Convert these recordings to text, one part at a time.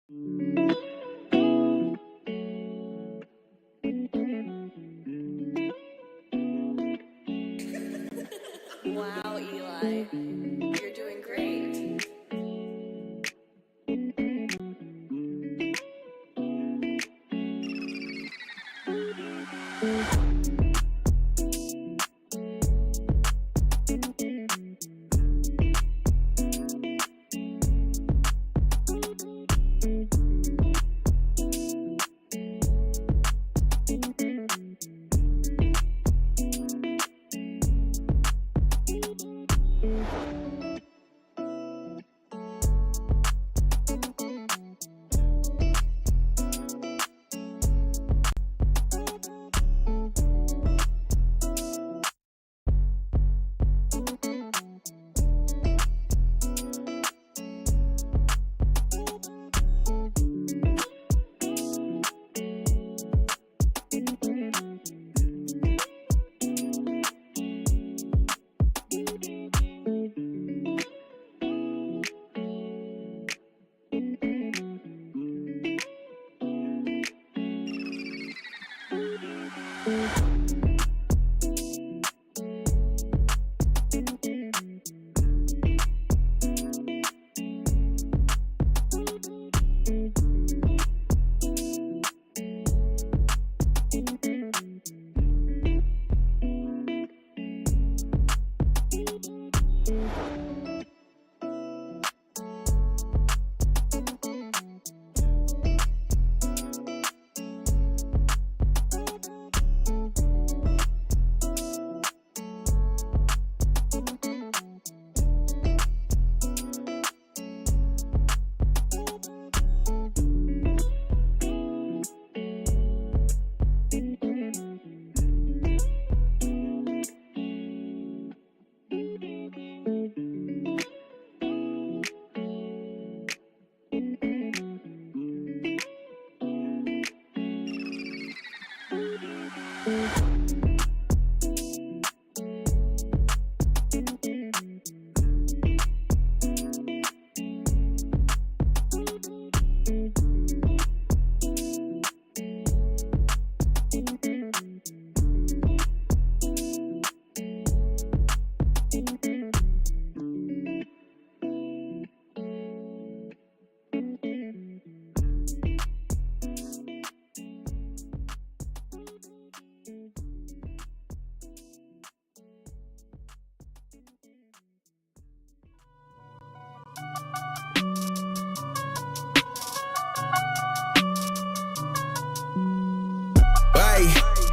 Wow, Eli, you're doing great.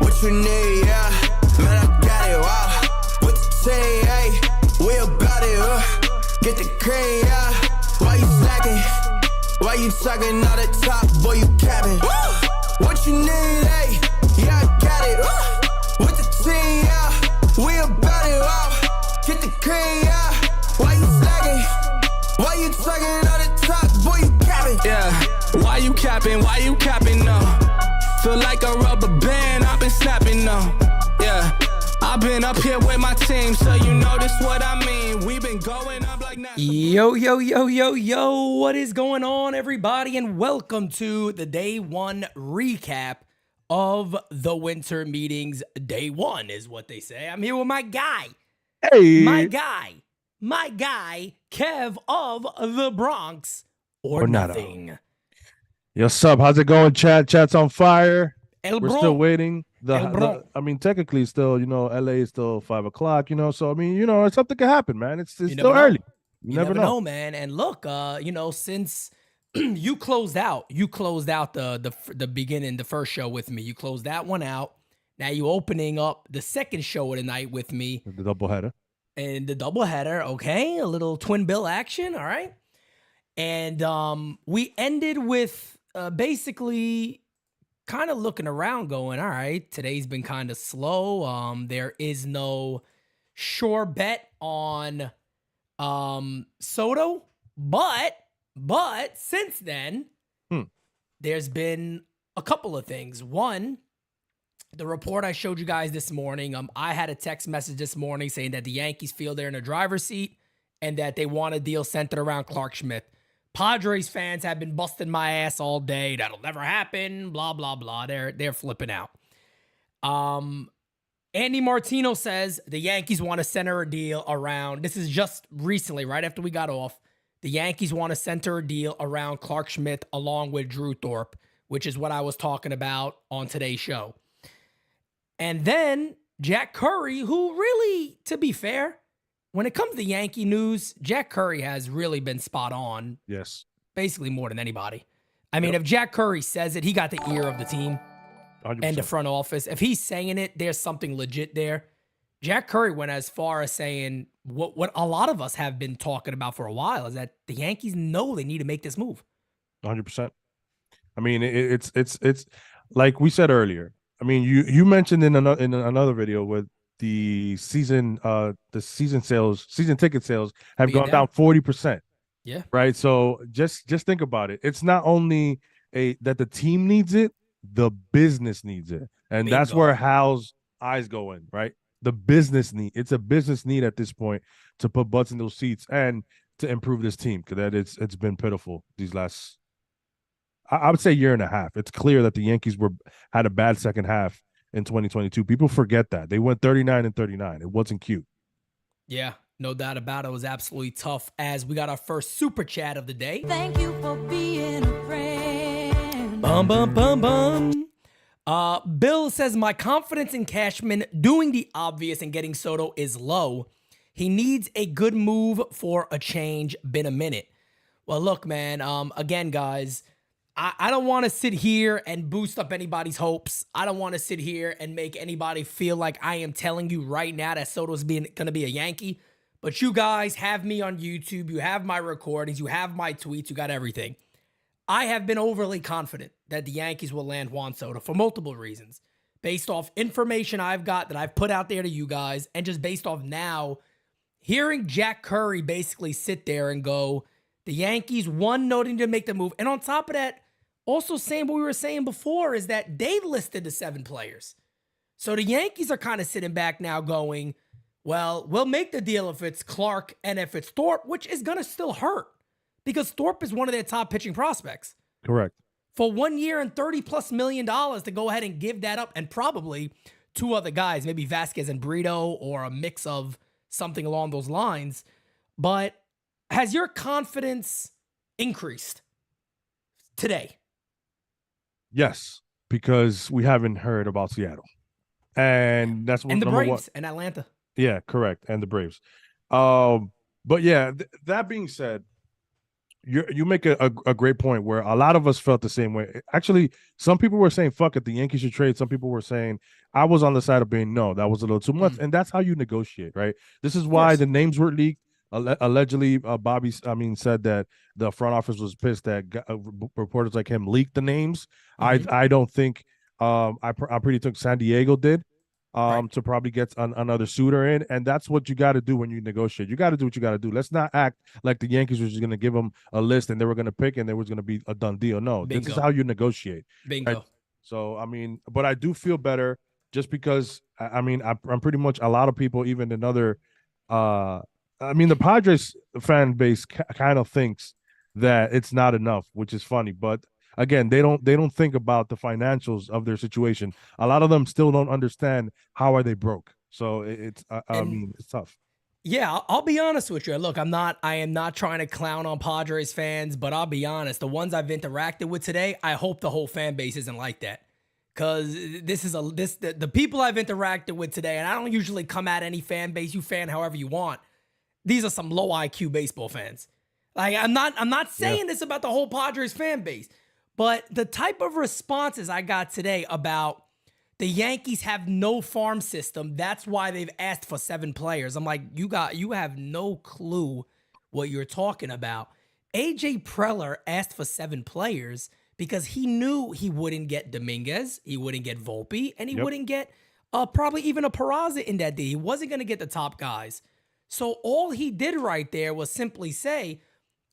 What you need, yeah, man, I got it, wow. What you say, hey, we about it, get the cream, yeah. Why you slacking? Why you talking all the top, boy, you capping? What you need, hey, yeah, I got it, with the team, yeah. We about it, wow. Get the cream, yeah. Why you slacking? Why you talking all the top, boy, you capping? Yeah, why you capping? Why you capping, no? Feel like a rubber band, I've been snapping, no. Yeah, I've been up here with my team, so you know this what I mean. We've been going up like that. Yo, what is going on, everybody? And welcome to the day one recap of the winter meetings. Day one is what they say. I'm here with my guy. Hey. My guy, Kev of the Bronx, or nothing. Yo, sup? How's it going, chat? Chat's on fire. We're still waiting. I mean, technically, still, LA is still 5 o'clock, so, I mean, something can happen, man. It's still early. You never know, man. And look, since you closed out the beginning, the first show with me, you closed that one out. Now you opening up the second show of the night with me. The doubleheader. And the doubleheader, okay? A little twin bill action, all right? And we ended with basically kind of looking around going, all right, today's been kind of slow. There is no sure bet on Soto, but since then, there's been a couple of things. One, the report I showed you guys this morning, I had a text message this morning saying that the Yankees feel they're in a driver's seat and that they want a deal centered around Clark Schmidt. Padres fans have been busting my ass all day. That'll never happen. Blah, blah, blah. They're flipping out. Andy Martino says the Yankees want to center a deal around. This is just recently, right after we got off. The Yankees want to center a deal around Clark Schmidt along with Drew Thorpe, which is what I was talking about on today's show. And then Jack Curry, who really, to be fair, when it comes to Yankee news, Jack Curry has really been spot on. Yes. Basically more than anybody. I mean, if Jack Curry says it, he got the ear of the team 100%. and the front office. If he's saying it, there's something legit there. Jack Curry went as far as saying what a lot of us have been talking about for a while is that the Yankees know they need to make this move. 100%. I mean, it's like we said earlier. I mean, you mentioned in another video with the season ticket sales have gone down 40%. Yeah. Right. So just think about it. It's not only that the team needs it, the business needs it, and that's where Hal's eyes go in. Right. The business need. It's a business need at this point to put butts in those seats and to improve this team because it's been pitiful these last. I would say year and a half. It's clear that the Yankees had a bad second half in 2022. People forget that. They went 39-39. It wasn't cute. Yeah, no doubt about it. It was absolutely tough as we got our first super chat of the day. Thank you for being a friend. Bum, bum, bum, bum. Bill says, my confidence in Cashman doing the obvious and getting Soto is low. He needs a good move for a change. Been a minute. Well, look, man, again, guys, I don't want to sit here and boost up anybody's hopes. I don't want to sit here and make anybody feel like I am telling you right now that Soto's going to be a Yankee. But you guys have me on YouTube. You have my recordings. You have my tweets. You got everything. I have been overly confident that the Yankees will land Juan Soto for multiple reasons. Based off information I've got that I've put out there to you guys, and just based off now, hearing Jack Curry basically sit there and go, the Yankees, one, noting to make the move. And on top of that, also saying what we were saying before is that they listed the 7 players. So the Yankees are kind of sitting back now going, well, we'll make the deal if it's Clark and if it's Thorpe, which is going to still hurt because Thorpe is one of their top pitching prospects. Correct. For 1 year and $30+ million to go ahead and give that up, and probably 2 other guys, maybe Vasquez and Brito or a mix of something along those lines. But has your confidence increased today? Yes, because we haven't heard about Seattle, and that's what and the Braves and Atlanta. Yeah, correct, and the Braves. But yeah, that being said, you make a great point where a lot of us felt the same way. Actually, some people were saying fuck it, the Yankees should trade. Some people were saying I was on the side of being no, that was a little too much, and that's how you negotiate, right? This is why the names were leaked. Allegedly, Bobby, said that the front office was pissed that reporters like him leaked the names. Mm-hmm. I don't think I'm pretty sure San Diego did to probably get another suitor in, and that's what you got to do when you negotiate. You got to do what you got to do. Let's not act like the Yankees were just going to give them a list and they were going to pick and there was going to be a done deal. No, Bingo. This is how you negotiate. Bingo. Right? So but I do feel better just because I'm pretty much a lot of people, even in other. The Padres fan base kind of thinks that it's not enough, which is funny. But again, they don't think about the financials of their situation. A lot of them still don't understand how are they broke. So it's tough. Yeah, I'll be honest with you. Look, I am not trying to clown on Padres fans, but I'll be honest. The ones I've interacted with today, I hope the whole fan base isn't like that. Because the people I've interacted with today, and I don't usually come at any fan base, you fan however you want. These are some low IQ baseball fans. Like I'm not saying this about the whole Padres fan base, but the type of responses I got today about the Yankees have no farm system. That's why they've asked for 7 players. I'm like, you have no clue what you're talking about. AJ Preller asked for 7 players because he knew he wouldn't get Dominguez, he wouldn't get Volpe, and he wouldn't get probably even a Peraza in that day. He wasn't going to get the top guys. So all he did right there was simply say,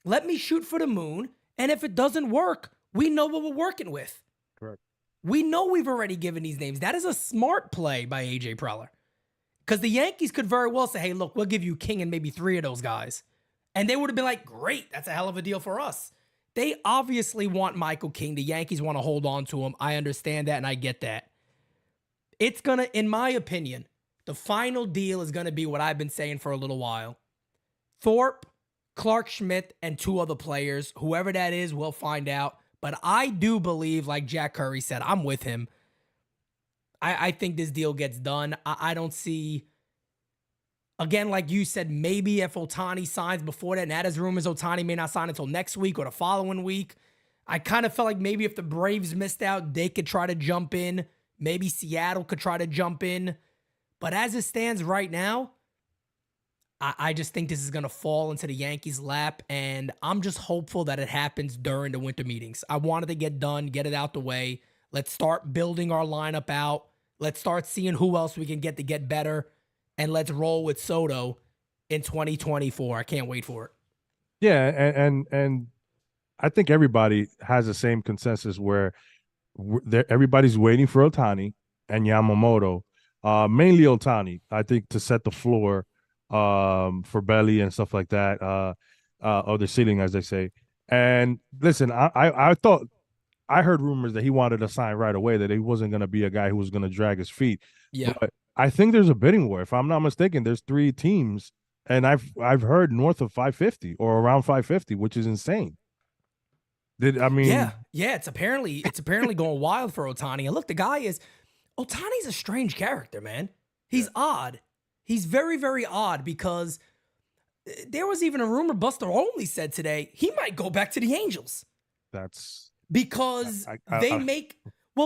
let me shoot for the moon, and if it doesn't work, we know what we're working with. Correct. We know we've already given these names. That is a smart play by AJ Preller. Because the Yankees could very well say, hey, look, we'll give you King and maybe 3 of those guys. And they would have been like, great, that's a hell of a deal for us. They obviously want Michael King. The Yankees want to hold on to him. I understand that, and I get that. It's going to, in my opinion, the final deal is going to be what I've been saying for a little while. Thorpe, Clark Schmidt, and 2 other players. Whoever that is, we'll find out. But I do believe, like Jack Curry said, I'm with him. I think this deal gets done. I don't see... Again, like you said, maybe if Ohtani signs before that, and that is rumors Ohtani may not sign until next week or the following week. I kind of felt like maybe if the Braves missed out, they could try to jump in. Maybe Seattle could try to jump in. But as it stands right now, I just think this is going to fall into the Yankees' lap, and I'm just hopeful that it happens during the winter meetings. I wanted to get done, get it out the way. Let's start building our lineup out. Let's start seeing who else we can get to get better. And let's roll with Soto in 2024. I can't wait for it. Yeah, and I think everybody has the same consensus where everybody's waiting for Ohtani and Yamamoto, mainly Ohtani, I think, to set the floor for Belly and stuff like that, or the ceiling, as they say. And listen, I thought, I heard rumors that he wanted to sign right away, that he wasn't going to be a guy who was going to drag his feet. Yeah. But I think there's a bidding war. If I'm not mistaken, there's 3 teams, and I've heard north of 550 or around 550, which is insane. Yeah, it's apparently going wild for Ohtani. And look, Ohtani's a strange character, man. He's odd. He's very, very odd, because there was even a rumor Buster Olney said today he might go back to the Angels. That's because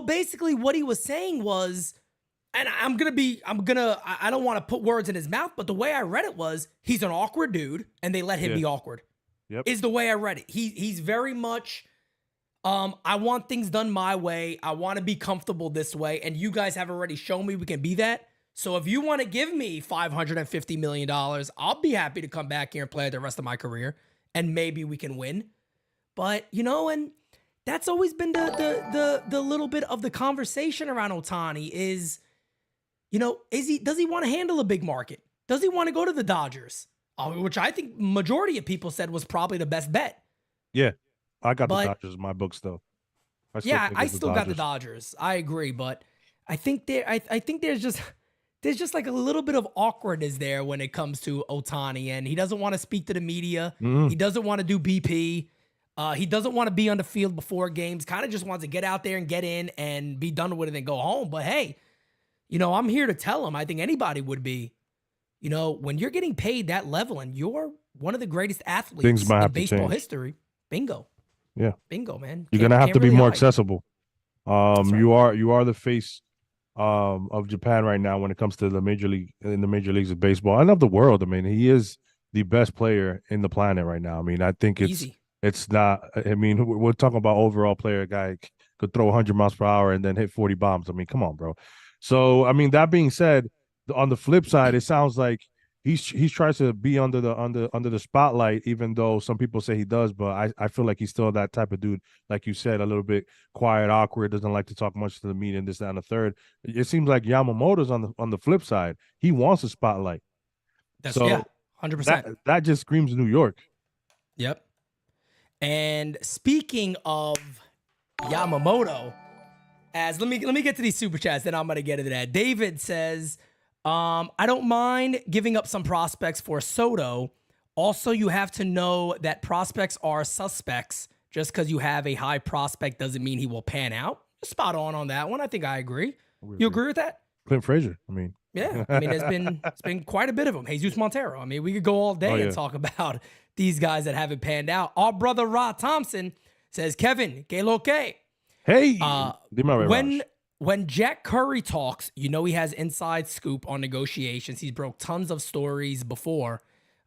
basically what he was saying was, and I don't want to put words in his mouth, but the way I read it was, he's an awkward dude and they let him be awkward. Yep. Is the way I read it. He's very much, I want things done my way. I want to be comfortable this way. And you guys have already shown me we can be that. So if you want to give me $550 million, I'll be happy to come back here and play the rest of my career. And maybe we can win. But, and that's always been the little bit of the conversation around Ohtani is, does he want to handle a big market? Does he want to go to the Dodgers? Which I think majority of people said was probably the best bet. Yeah, I got the Dodgers in my book still. I still got the Dodgers. I agree, but I think there's just like a little bit of awkwardness there when it comes to Ohtani, and he doesn't want to speak to the media. Mm-hmm. He doesn't want to do BP. He doesn't want to be on the field before games. Kind of just wants to get out there and get in and be done with it and go home. But hey, I'm here to tell him. I think anybody would be. When you're getting paid that level and you're one of the greatest athletes in baseball history, bingo. Yeah. Bingo, man. You're going to have to be more accessible. Right. You are the face of Japan right now when it comes to the major leagues of baseball and of the world. I mean, he is the best player in the planet right now. I mean, I think it's not, I mean, we're talking about overall player. A guy could throw 100 miles per hour and then hit 40 bombs. I mean, come on, bro. So, I mean, that being said, on the flip side, it sounds like he tries to be under the spotlight, even though some people say he does. But I feel like he's still that type of dude, like you said, a little bit quiet, awkward, doesn't like to talk much to the media, and this, that, and the third. It seems like Yamamoto's on the flip side. He wants a spotlight. That's 100%. That just screams New York. Yep. And speaking of Yamamoto, let me get to these super chats, then I'm gonna get into that. David says, I don't mind giving up some prospects for Soto. Also, you have to know that prospects are suspects. Just because you have a high prospect doesn't mean he will pan out. Spot on that one. I think I agree. You agree with that? Clint Frazier. I mean, yeah. I mean, it's been quite a bit of them. Jesus Montero. I mean, we could go all day and talk about these guys that haven't panned out. Our brother Rod Thompson says, Kevin, que lo que? Hey, when Jack Curry talks, he has inside scoop on negotiations. He's broke tons of stories before.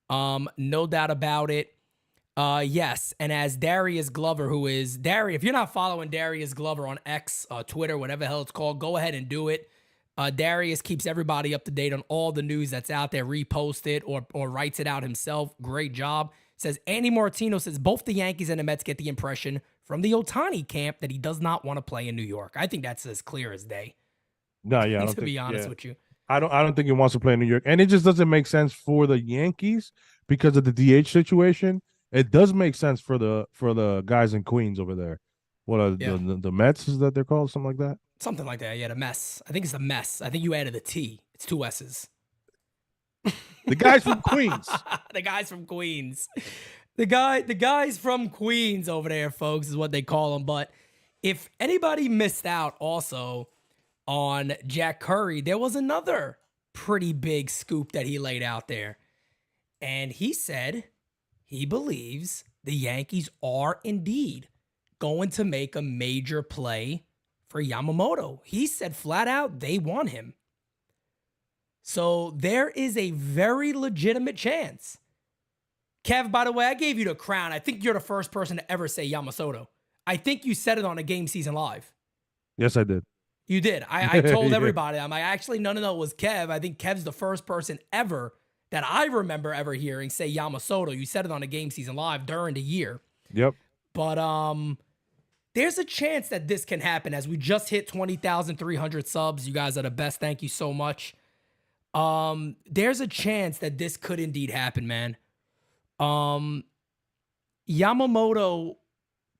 No doubt about it. Yes. And as Darius Glover, if you're not following Darius Glover on X, Twitter, whatever the hell it's called, go ahead and do it. Darius keeps everybody up to date on all the news that's out there, repost it or writes it out himself. Great job. Says Andy Martino says both the Yankees and the Mets get the impression from the Ohtani camp that he does not want to play in New York. I think that's as clear as day. No, yeah. To be honest with you. I don't think he wants to play in New York. And it just doesn't make sense for the Yankees because of the DH situation, it does make sense for the guys in Queens over there. What are the Mets, is that they're called? Something like that? Something like that. Yeah, the mess. I think it's the mess. I think you added the T. It's 2 S's. The guys from Queens. The guys from Queens. The guys from Queens over there, folks, is what they call them. But if anybody missed out also on Jack Curry, there was another pretty big scoop that he laid out there. And he said he believes the Yankees are indeed going to make a major play for Yamamoto. He said flat out they want him. So there is a very legitimate chance. Kev, by the way, I gave you the crown. I think you're the first person to ever say Yamamoto. I think you said it on a Game Season Live. Yes, I did. You did. I told everybody. I'm like, actually, no, it was Kev. I think Kev's the first person ever that I remember ever hearing say Yamamoto. You said it on a Game Season Live during the year. Yep. But there's a chance that this can happen as we just hit 20,300 subs. You guys are the best. Thank you so much. There's a chance that this could indeed happen, man. Yamamoto,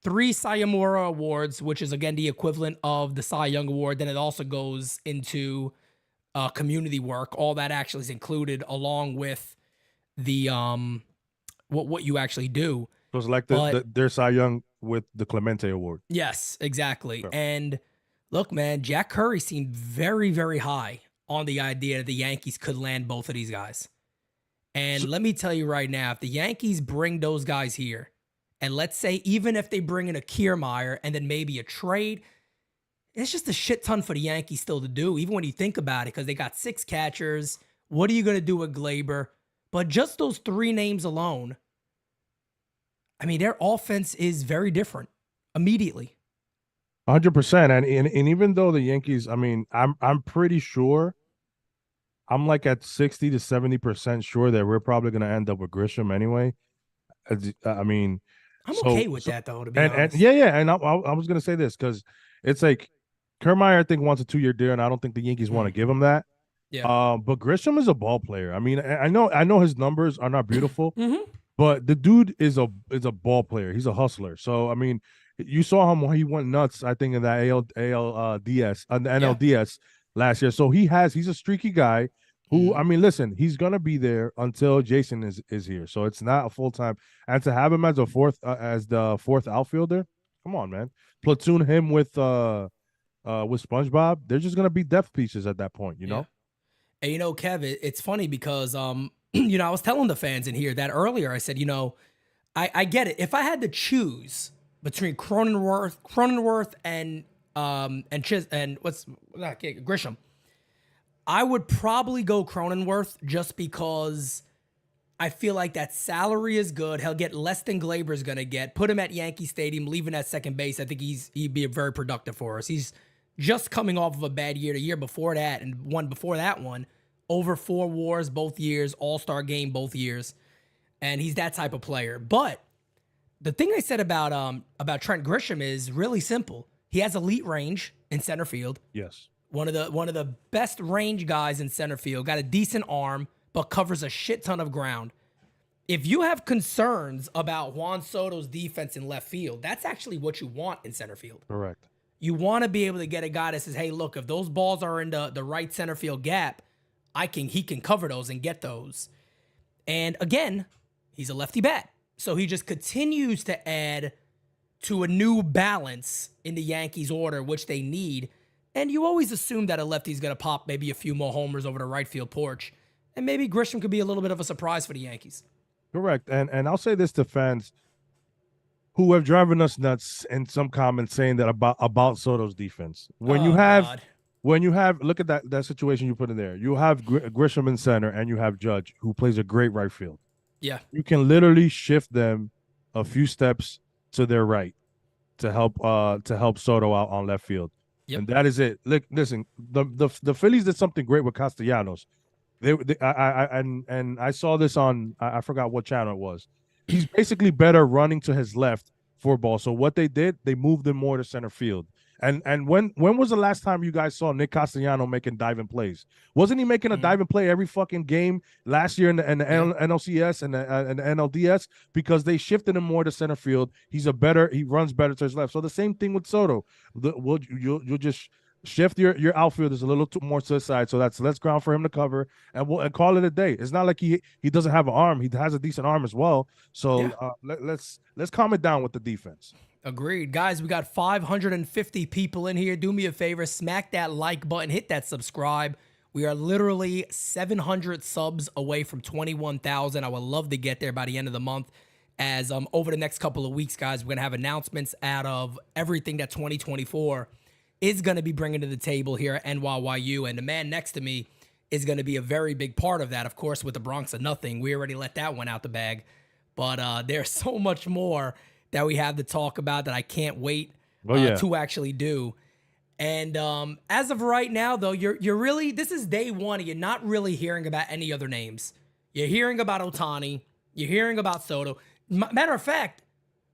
3 Sayamura awards, which is again the equivalent of the Cy Young Award. Then it also goes into community work. All that actually is included along with the what you actually do. So it's like their Cy Young with the Clemente Award. Yes, exactly. Sure. And look, man, Jack Curry seemed very, very high on the idea that the Yankees could land both of these guys. And let me tell you right now, if the Yankees bring those guys here, and let's say even if they bring in a Kiermaier and then maybe a trade, it's just a shit ton for the Yankees still to do, even when you think about it, because they got 6 catchers. What are you going to do with Glaber? But just those 3 names alone, I mean, their offense is very different immediately. 100%. And even though the Yankees, I mean, I'm pretty sure, I'm like at 60 to 70% sure that we're probably going to end up with Grisham anyway. I mean, I'm okay with that, though, to be honest. And I was going to say this because it's like Kiermaier, I think, wants a 2-year deal, and I don't think the Yankees want to give him that. Yeah. But Grisham is a ball player. I mean, I know his numbers are not beautiful, but the dude is a ball player. He's a hustler. So, I mean, you saw him when he went nuts, I think, in that ALDS, the NLDS last year. So he's a streaky guy who, I mean, listen, he's gonna be there until Jason is here. So it's not a full time. And to have him as the fourth outfielder, come on, man, platoon him with SpongeBob. They're just gonna be depth pieces at that point, you know. And Kev, it's funny because I was telling the fans in here that earlier. I said, I get it. If I had to choose between Cronenworth and Grisham, I would probably go Cronenworth just because I feel like that salary is good. He'll get less than Glaber's gonna get. Put him at Yankee Stadium, leave him at second base. I think he'd be very productive for us. He's just coming off of a bad year. The year before that and one before that one, over 4 WARs both years, All-Star game both years, and he's that type of player. But the thing I said about Trent Grisham is really simple. He has elite range in center field. Yes. One of the best range guys in center field. Got a decent arm, but covers a shit ton of ground. If you have concerns about Juan Soto's defense in left field, that's actually what you want in center field. Correct. You want to be able to get a guy that says, hey, look, if those balls are in the right center field gap, he can cover those and get those. And again, he's a lefty bat. So he just continues to add to a new balance in the Yankees order, which they need. And you always assume that a lefty's going to pop maybe a few more homers over the right field porch. And maybe Grisham could be a little bit of a surprise for the Yankees. Correct. And I'll say this to fans who have driven us nuts in some comments saying that about Soto's defense. When you have look at that situation you put in there. You have Grisham in center and you have Judge, who plays a great right field. Yeah. You can literally shift them a few steps to their right to help Soto out on left field. Yep. And that is it. Listen, the Phillies did something great with Castellanos. I saw this on I forgot what channel it was. He's basically better running to his left for ball. So what they did, they moved him more to center field. And when was the last time you guys saw Nick Castellano making diving plays? Wasn't he making a diving play every fucking game last year in the NLCS and the NLDS because they shifted him more to center field? He runs better to his left. So the same thing with Soto. You'll just shift your outfielders a little more to the side, so that's less ground for him to cover, and call it a day. It's not like he doesn't have an arm; he has a decent arm as well. So let's calm it down with the defense. Agreed. Guys, we got 550 people in here. Do me a favor, smack that like button, hit that subscribe. We are literally 700 subs away from 21,000. I would love to get there by the end of the month. As over the next couple of weeks, guys, we're gonna have announcements out of everything that 2024 is going to be bringing to the table here at NYYU, and the man next to me is going to be a very big part of that, of course, with the Bronx of Nothing. We already let that one out the bag, but there's so much more that we have to talk about that I can't wait to actually do. And as of right now, though, you're really, this is day one, and you're not really hearing about any other names. You're hearing about Ohtani. You're hearing about Soto. Matter of fact,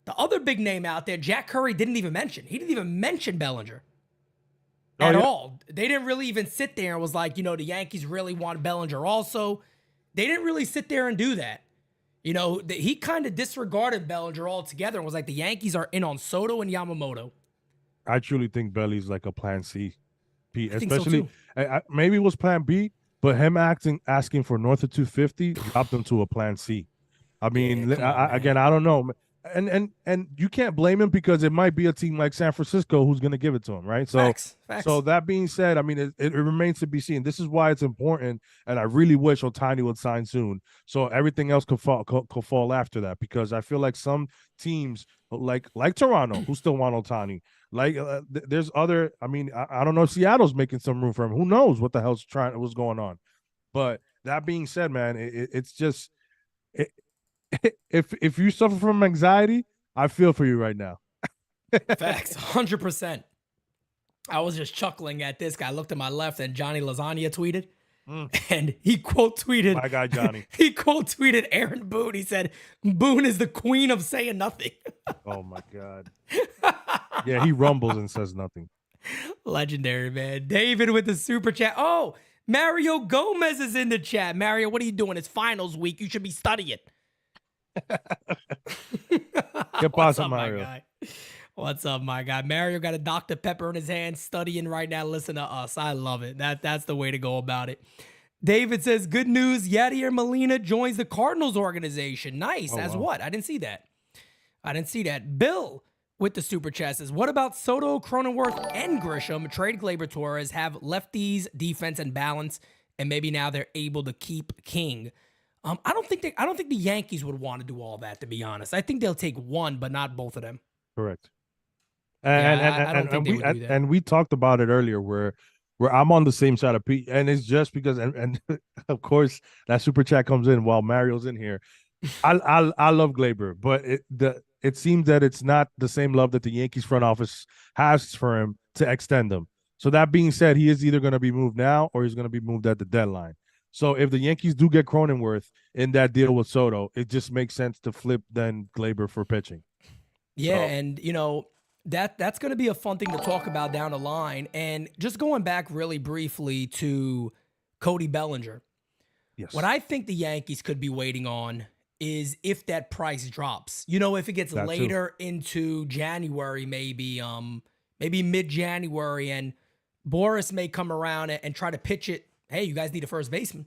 the other big name out there, Jack Curry, didn't even mention. He didn't even mention Bellinger. At all. They didn't really even sit there and was like, the Yankees really want Bellinger also. They didn't really sit there and do that. He kind of disregarded Bellinger altogether and was like, the Yankees are in on Soto and Yamamoto. I truly think Belly's like a plan C, Pete. Especially, maybe it was plan B, but him asking for north of 250 dropped him to a plan C. I mean, again, I don't know. And you can't blame him because it might be a team like San Francisco who's going to give it to him, right? So, Facts. So that being said, I mean, it remains to be seen. This is why it's important, and I really wish Ohtani would sign soon, so everything else could fall after that. Because I feel like some teams, like Toronto, who still want Ohtani, there's other. I mean, I don't know if Seattle's making some room for him. Who knows what the hell's what's going on? But that being said, man, it's just. If you suffer from anxiety, I feel for you right now. Facts, 100%. I was just chuckling at this guy. I looked to my left and Johnny Lasagna tweeted. And he quote tweeted my guy Johnny. He quote tweeted Aaron Boone. He said, "Boone is the queen of saying nothing." Oh my God. Yeah, he rumbles and says nothing. Legendary, man. David with the super chat. Oh, Mario Gomez is in the chat. Mario, what are you doing? It's finals week. You should be studying. What's up, Mario? What's up, my guy? Mario got a Dr. Pepper in his hand, studying right now. Listen to us. I love it. That's the way to go about it. David says, good news. Yadier Molina joins the Cardinals organization. Nice. As what? I didn't see that. Bill with the super chat says, what about Soto, Cronenworth, and Grisham? Trade Gleyber Torres, have lefties, defense, and balance, and maybe now they're able to keep King. I don't think the Yankees would want to do all that, to be honest. I think they'll take one, but not both of them. Correct. And we talked about it earlier where I'm on the same side of Pete, and it's just because and of course that super chat comes in while Mario's in here. I love Gleyber, but it seems that it's not the same love that the Yankees front office has for him to extend him. So that being said, he is either going to be moved now or he's going to be moved at the deadline. So if the Yankees do get Cronenworth in that deal with Soto, it just makes sense to flip then Gleyber for pitching. Yeah, and that's going to be a fun thing to talk about down the line. And just going back really briefly to Cody Bellinger. Yes. What I think the Yankees could be waiting on is if that price drops. If it gets later into January, maybe mid-January, and Boris may come around and try to pitch it. Hey, you guys need a first baseman.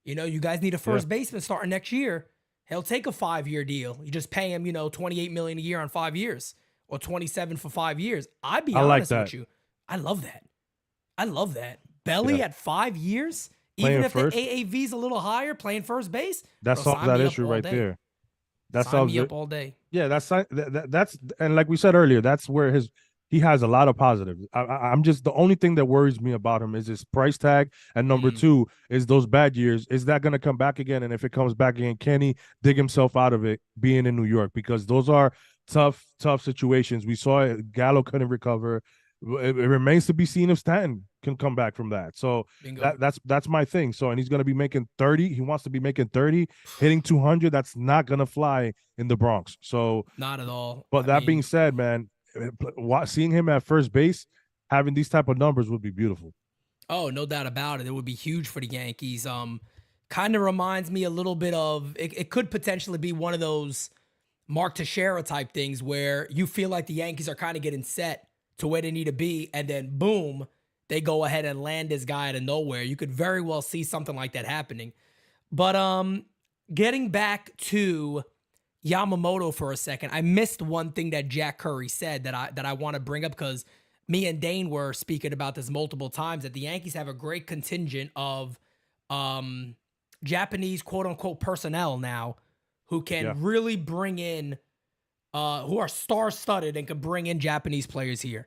You guys need a first baseman starting next year. He'll take a 5-year deal. You just pay him, $28 million a year on 5 years, or 27 for 5 years. I'd be honest with you. I love that. Belly at 5 years, playing even if first, the AAV's a little higher, playing first base. That solves that issue right there. That solves me up all day. Yeah, that's and like we said earlier, that's where he has a lot of positives. I'm just, the only thing that worries me about him is his price tag. And number two is those bad years. Is that going to come back again? And if it comes back again, can he dig himself out of it being in New York? Because those are tough situations. We saw it. Gallo couldn't recover. It remains to be seen if Stanton can come back from that. So that's my thing. So, and he's going to be making 30. He wants to be making 30, hitting 200. That's not going to fly in the Bronx. So not at all. But being said, man, seeing him at first base, having these type of numbers would be beautiful. Oh, no doubt about it. It would be huge for the Yankees. Kind of reminds me a little bit of it could potentially be one of those Mark Teixeira type things where you feel like the Yankees are kind of getting set to where they need to be, and then boom, they go ahead and land this guy out of nowhere. You could very well see something like that happening. But getting back to Yamamoto for a second, I missed one thing that Jack Curry said that I want to bring up, because me and Dane were speaking about this multiple times, that the Yankees have a great contingent of Japanese quote unquote personnel now who can really bring in, who are star-studded and can bring in Japanese players here.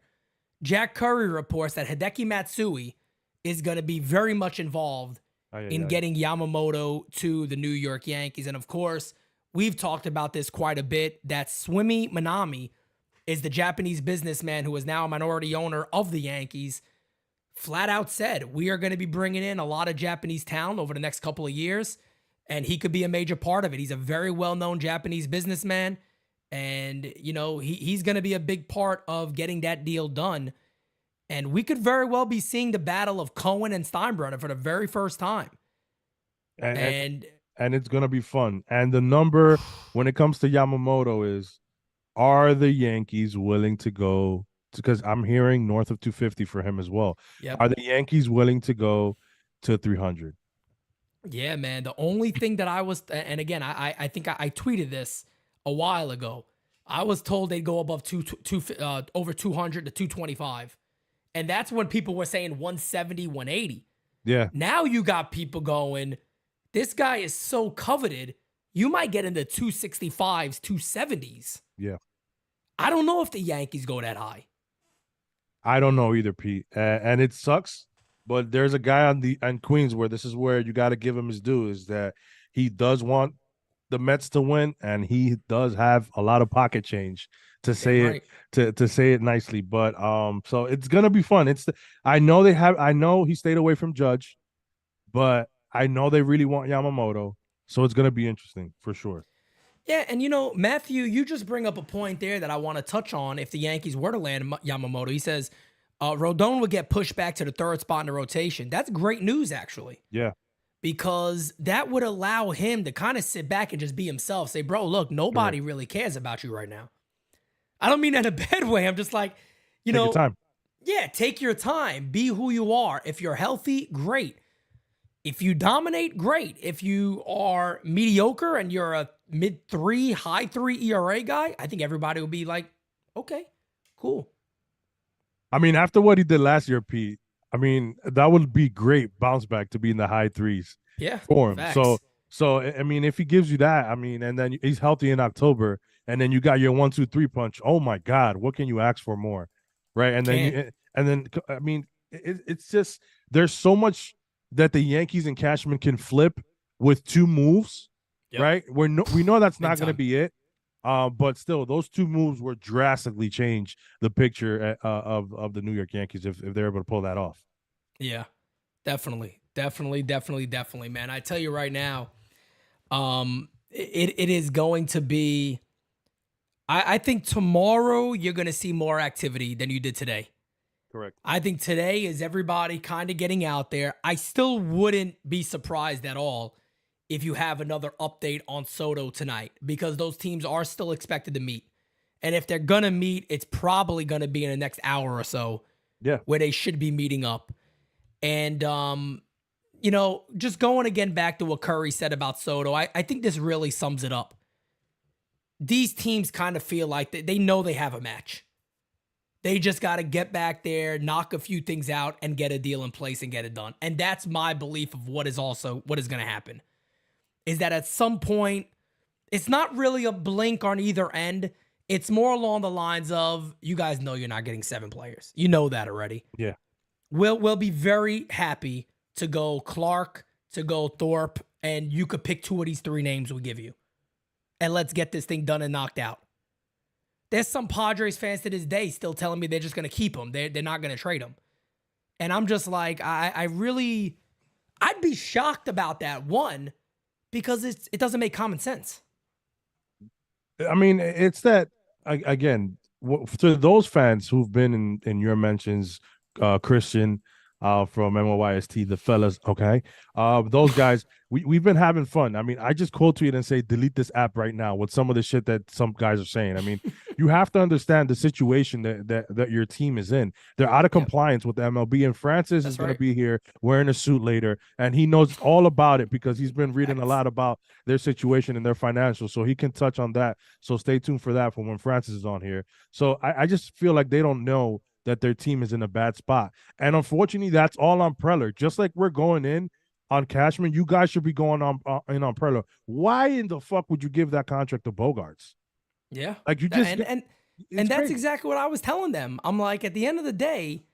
Jack Curry reports that Hideki Matsui is going to be very much involved in getting Yamamoto to the New York Yankees. And of course, we've talked about this quite a bit, that Swimi Minami is the Japanese businessman who is now a minority owner of the Yankees, flat out said, we are going to be bringing in a lot of Japanese talent over the next couple of years, and he could be a major part of it. He's a very well-known Japanese businessman, and, you know, he's going to be a big part of getting that deal done. And we could very well be seeing the battle of Cohen and Steinbrenner for the very first time. And it's going to be fun. And the number when it comes to Yamamoto is, are the Yankees willing to go, because I'm hearing north of 250 for him as well. Yep. Are the Yankees willing to go to 300? Yeah, man. The only thing that I was, and again, I think I tweeted this a while ago. I was told they'd go above over 200 to 225. And that's when people were saying 170, 180. Yeah. Now you got people going, this guy is so coveted, you might get into 265s, 270s. Yeah. I don't know if the Yankees go that high. I don't know either, Pete. And it sucks, but there's a guy on Queens where this is where you got to give him his due, is that he does want the Mets to win, and he does have a lot of pocket change to say to say it nicely. But so it's gonna be fun. I know he stayed away from Judge, but I know they really want Yamamoto, so it's gonna be interesting for sure. Yeah, and you know, Matthew, you just bring up a point there that I want to touch on. If the Yankees were to land Yamamoto, he says Rodon would get pushed back to the third spot in the rotation. That's great news, actually. Yeah. Because that would allow him to kind of sit back and just be himself. Say, bro, look, nobody really cares about you right now. I don't mean that in a bad way. I'm just like, take your time. Yeah, take your time. Be who you are. If you're healthy, great. If you dominate, great. If you are mediocre and you're a mid-3, high-3 ERA guy, I think everybody will be like, okay, cool. I mean, after what he did last year, Pete, I mean, that would be great bounce back to be in the high threes for him. Facts. So, I mean, if he gives you that, I mean, and then he's healthy in October, and then you got your 1-2-3 punch. Oh my God, what can you ask for more? Right. And then, I mean, it's just, there's so much that the Yankees and Cashman can flip with two moves, right? We know that's not going to be it. But still, those two moves will drastically change the picture of the New York Yankees if they're able to pull that off. Yeah, definitely, man. I tell you right now, it is going to be. I think tomorrow you're going to see more activity than you did today. Correct. I think today is everybody kind of getting out there. I still wouldn't be surprised at all if you have another update on Soto tonight, because those teams are still expected to meet. And if they're going to meet, it's probably going to be in the next hour or so. Yeah. Where they should be meeting up. And, just going again back to what Curry said about Soto, I think this really sums it up. These teams kind of feel like they know they have a match. They just got to get back there, knock a few things out, and get a deal in place and get it done. And that's my belief of what is going to happen. Is that at some point, it's not really a blink on either end. It's more along the lines of, you guys know you're not getting 7 players. You know that already. Yeah. We'll be very happy to go Clark, to go Thorpe, and you could pick 2 of these 3 names we give you. And let's get this thing done and knocked out. There's some Padres fans to this day still telling me they're just going to keep him. They're not going to trade him. And I'm just like, I'd be shocked about that, one, because it doesn't make common sense. I mean, it's that, again, to those fans who've been in your mentions, Christian, from NYYST, the fellas, okay, those guys, we've been having fun. I mean, I just quote tweet and say delete this app right now with some of the shit that some guys are saying. I mean, you have to understand the situation that your team is in. They're out of compliance with the MLB, and Francis is going to be here wearing a suit later, and he knows all about it because he's been reading a lot about their situation and their financials, so he can touch on that. So stay tuned for that for when Francis is on here. So I just feel like they don't know that their team is in a bad spot. And unfortunately, that's all on Preller. Just like we're going in on Cashman, you guys should be going on Preller. Why in the fuck would you give that contract to Bogarts? Yeah. Like you just and that's crazy. exactly what I was telling them. I'm like, at the end of the day,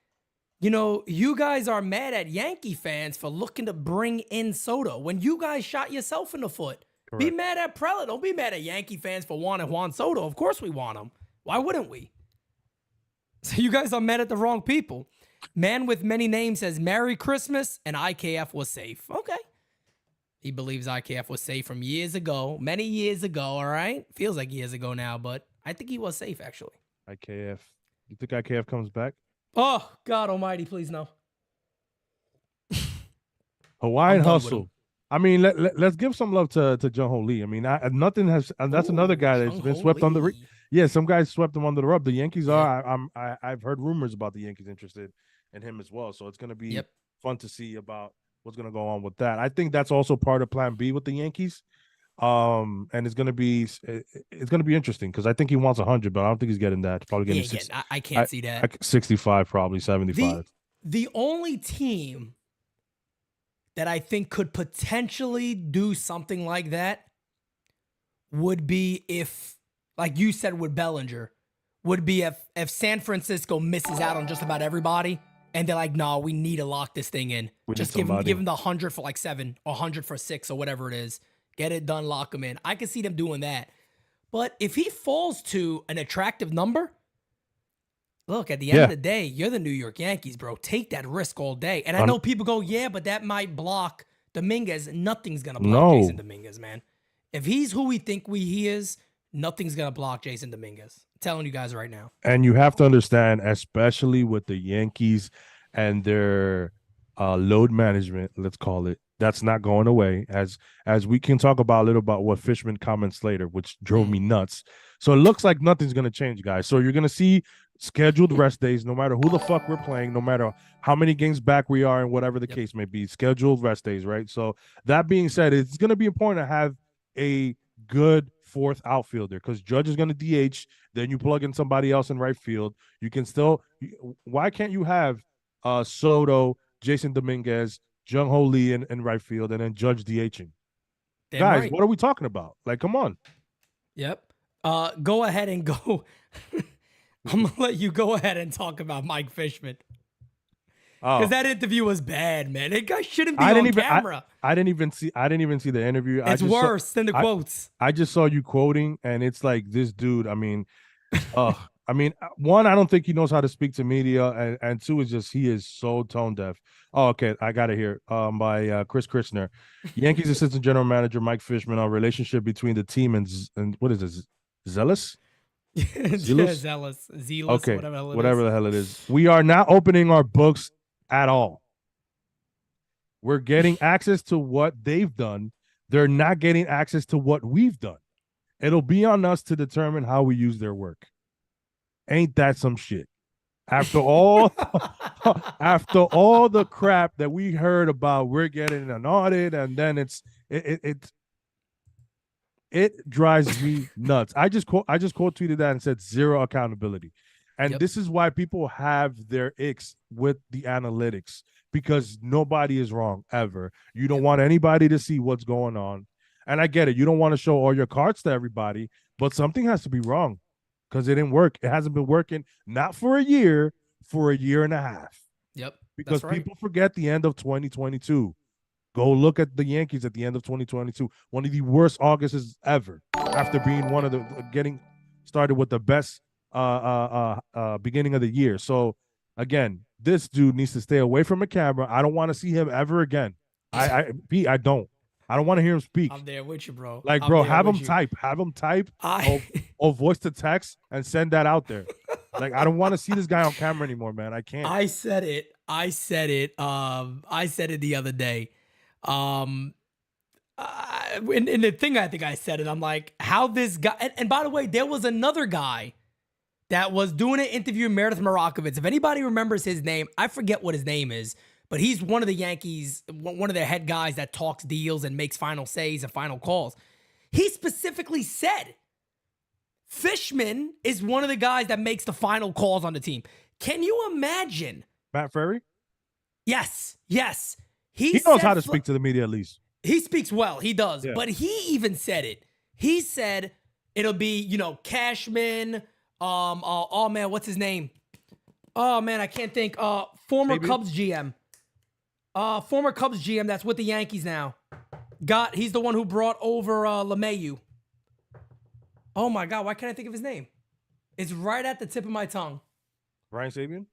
you know, you guys are mad at Yankee fans for looking to bring in Soto when you guys shot yourself in the foot. Correct. Be mad at Preller. Don't be mad at Yankee fans for wanting Juan Soto. Of course we want him. Why wouldn't we? So you guys are mad at the wrong people. Man with many names says Merry Christmas and IKF was safe. Okay. He believes IKF was safe from years ago, many years ago, all right? Feels like years ago now, but I think he was safe, actually. IKF. You think IKF comes back? Oh, God almighty, please no. Hawaiian Hustle. I mean, let's give some love to Jung-Ho Lee. I mean, nothing has, and that's another guy that's been swept on the. Yeah, some guys swept him under the rug. The Yankees are. I've heard rumors about the Yankees interested in him as well. So it's going to be fun to see about what's going to go on with that. I think that's also part of Plan B with the Yankees. And it's going to be interesting because I think he wants 100, but I don't think he's getting that. Probably getting 60. I can't see that. 65, probably 75. The only team that I think could potentially do something like that would be if, like you said with Bellinger, would be if San Francisco misses out on just about everybody and they're like, no, we need to lock this thing in. Just give him the 100 for like 7 or 100 for 6 or whatever it is. Get it done, lock him in. I can see them doing that. But if he falls to an attractive number, look, at the end of the day, you're the New York Yankees, bro. Take that risk all day. And I know people go, yeah, but that might block Dominguez. Nothing's going to block Jason Dominguez, man. If he's who we think he is, nothing's going to block Jason Dominguez. I'm telling you guys right now. And you have to understand, especially with the Yankees and their load management, let's call it, that's not going away. As we can talk about a little about what Fishman comments later, which drove me nuts. So it looks like nothing's going to change, guys. So you're going to see scheduled rest days, no matter who the fuck we're playing, no matter how many games back we are and whatever the case may be, scheduled rest days, right? So that being said, it's going to be important to have a good fourth outfielder because Judge is going to DH. Then you plug in somebody else in right field. You can still, why can't you have Soto, Jason Dominguez, Jung-Ho Lee in right field, and then Judge DHing? Guys, what are we talking about? Like, come on. Yep. Go ahead and go. I'm going to let you go ahead and talk about Mike Fishman. Because that interview was bad, man. That guy shouldn't be on camera. I didn't even see the interview. It's worse than the quotes. I just saw you quoting, and it's like this dude. I mean, one, I don't think he knows how to speak to media, and two is just he is so tone deaf. Oh, okay, I got it here. By Chris Kirchner, Yankees assistant general manager Mike Fishman on relationship between the team and what is this? Zealous? Zealous, okay, whatever the hell it is. We are not opening our books at all. We're getting access to what they've done. They're not getting access to what we've done. It'll be on us to determine how we use their work. Ain't that some shit? After all the crap that we heard about, we're getting an audit, and then it drives me nuts. I just quote tweeted that and said zero accountability. And this is why people have their icks with the analytics, because nobody is wrong ever. You don't want anybody to see what's going on. And I get it. You don't want to show all your cards to everybody, but something has to be wrong because it didn't work. It hasn't been working, not for a year, for a year and a half. Yep. Because people forget the end of 2022. Go look at the Yankees at the end of 2022. One of the worst Augusts ever, after being one of the getting started with the best beginning of the year. So again, this dude needs to stay away from a camera. I don't want to see him ever again. Pete, I don't want to hear him speak. I'm there with you, bro. Like, bro, have him type or voice to text and send that out there. Like, I don't want to see this guy on camera anymore, man. I can't. I said it. I said it the other day. In the thing, I think I said it. I'm like, how this guy. And by the way, there was another guy that was doing an interview with Meredith Marakovitz. If anybody remembers his name, I forget what his name is, but he's one of the Yankees, one of their head guys that talks deals and makes final says and final calls. He specifically said Fishman is one of the guys that makes the final calls on the team. Can you imagine? Matt Ferry? Yes. He knows how to speak to the media at least. He speaks well. He does. Yeah. But he even said it. He said it'll be, Cashman. Oh man, what's his name? Oh man, I can't think. Former Cubs GM. Former Cubs GM that's with the Yankees now. He's the one who brought over LeMahieu. Oh my God, why can't I think of his name? It's right at the tip of my tongue. Ryan Sabian?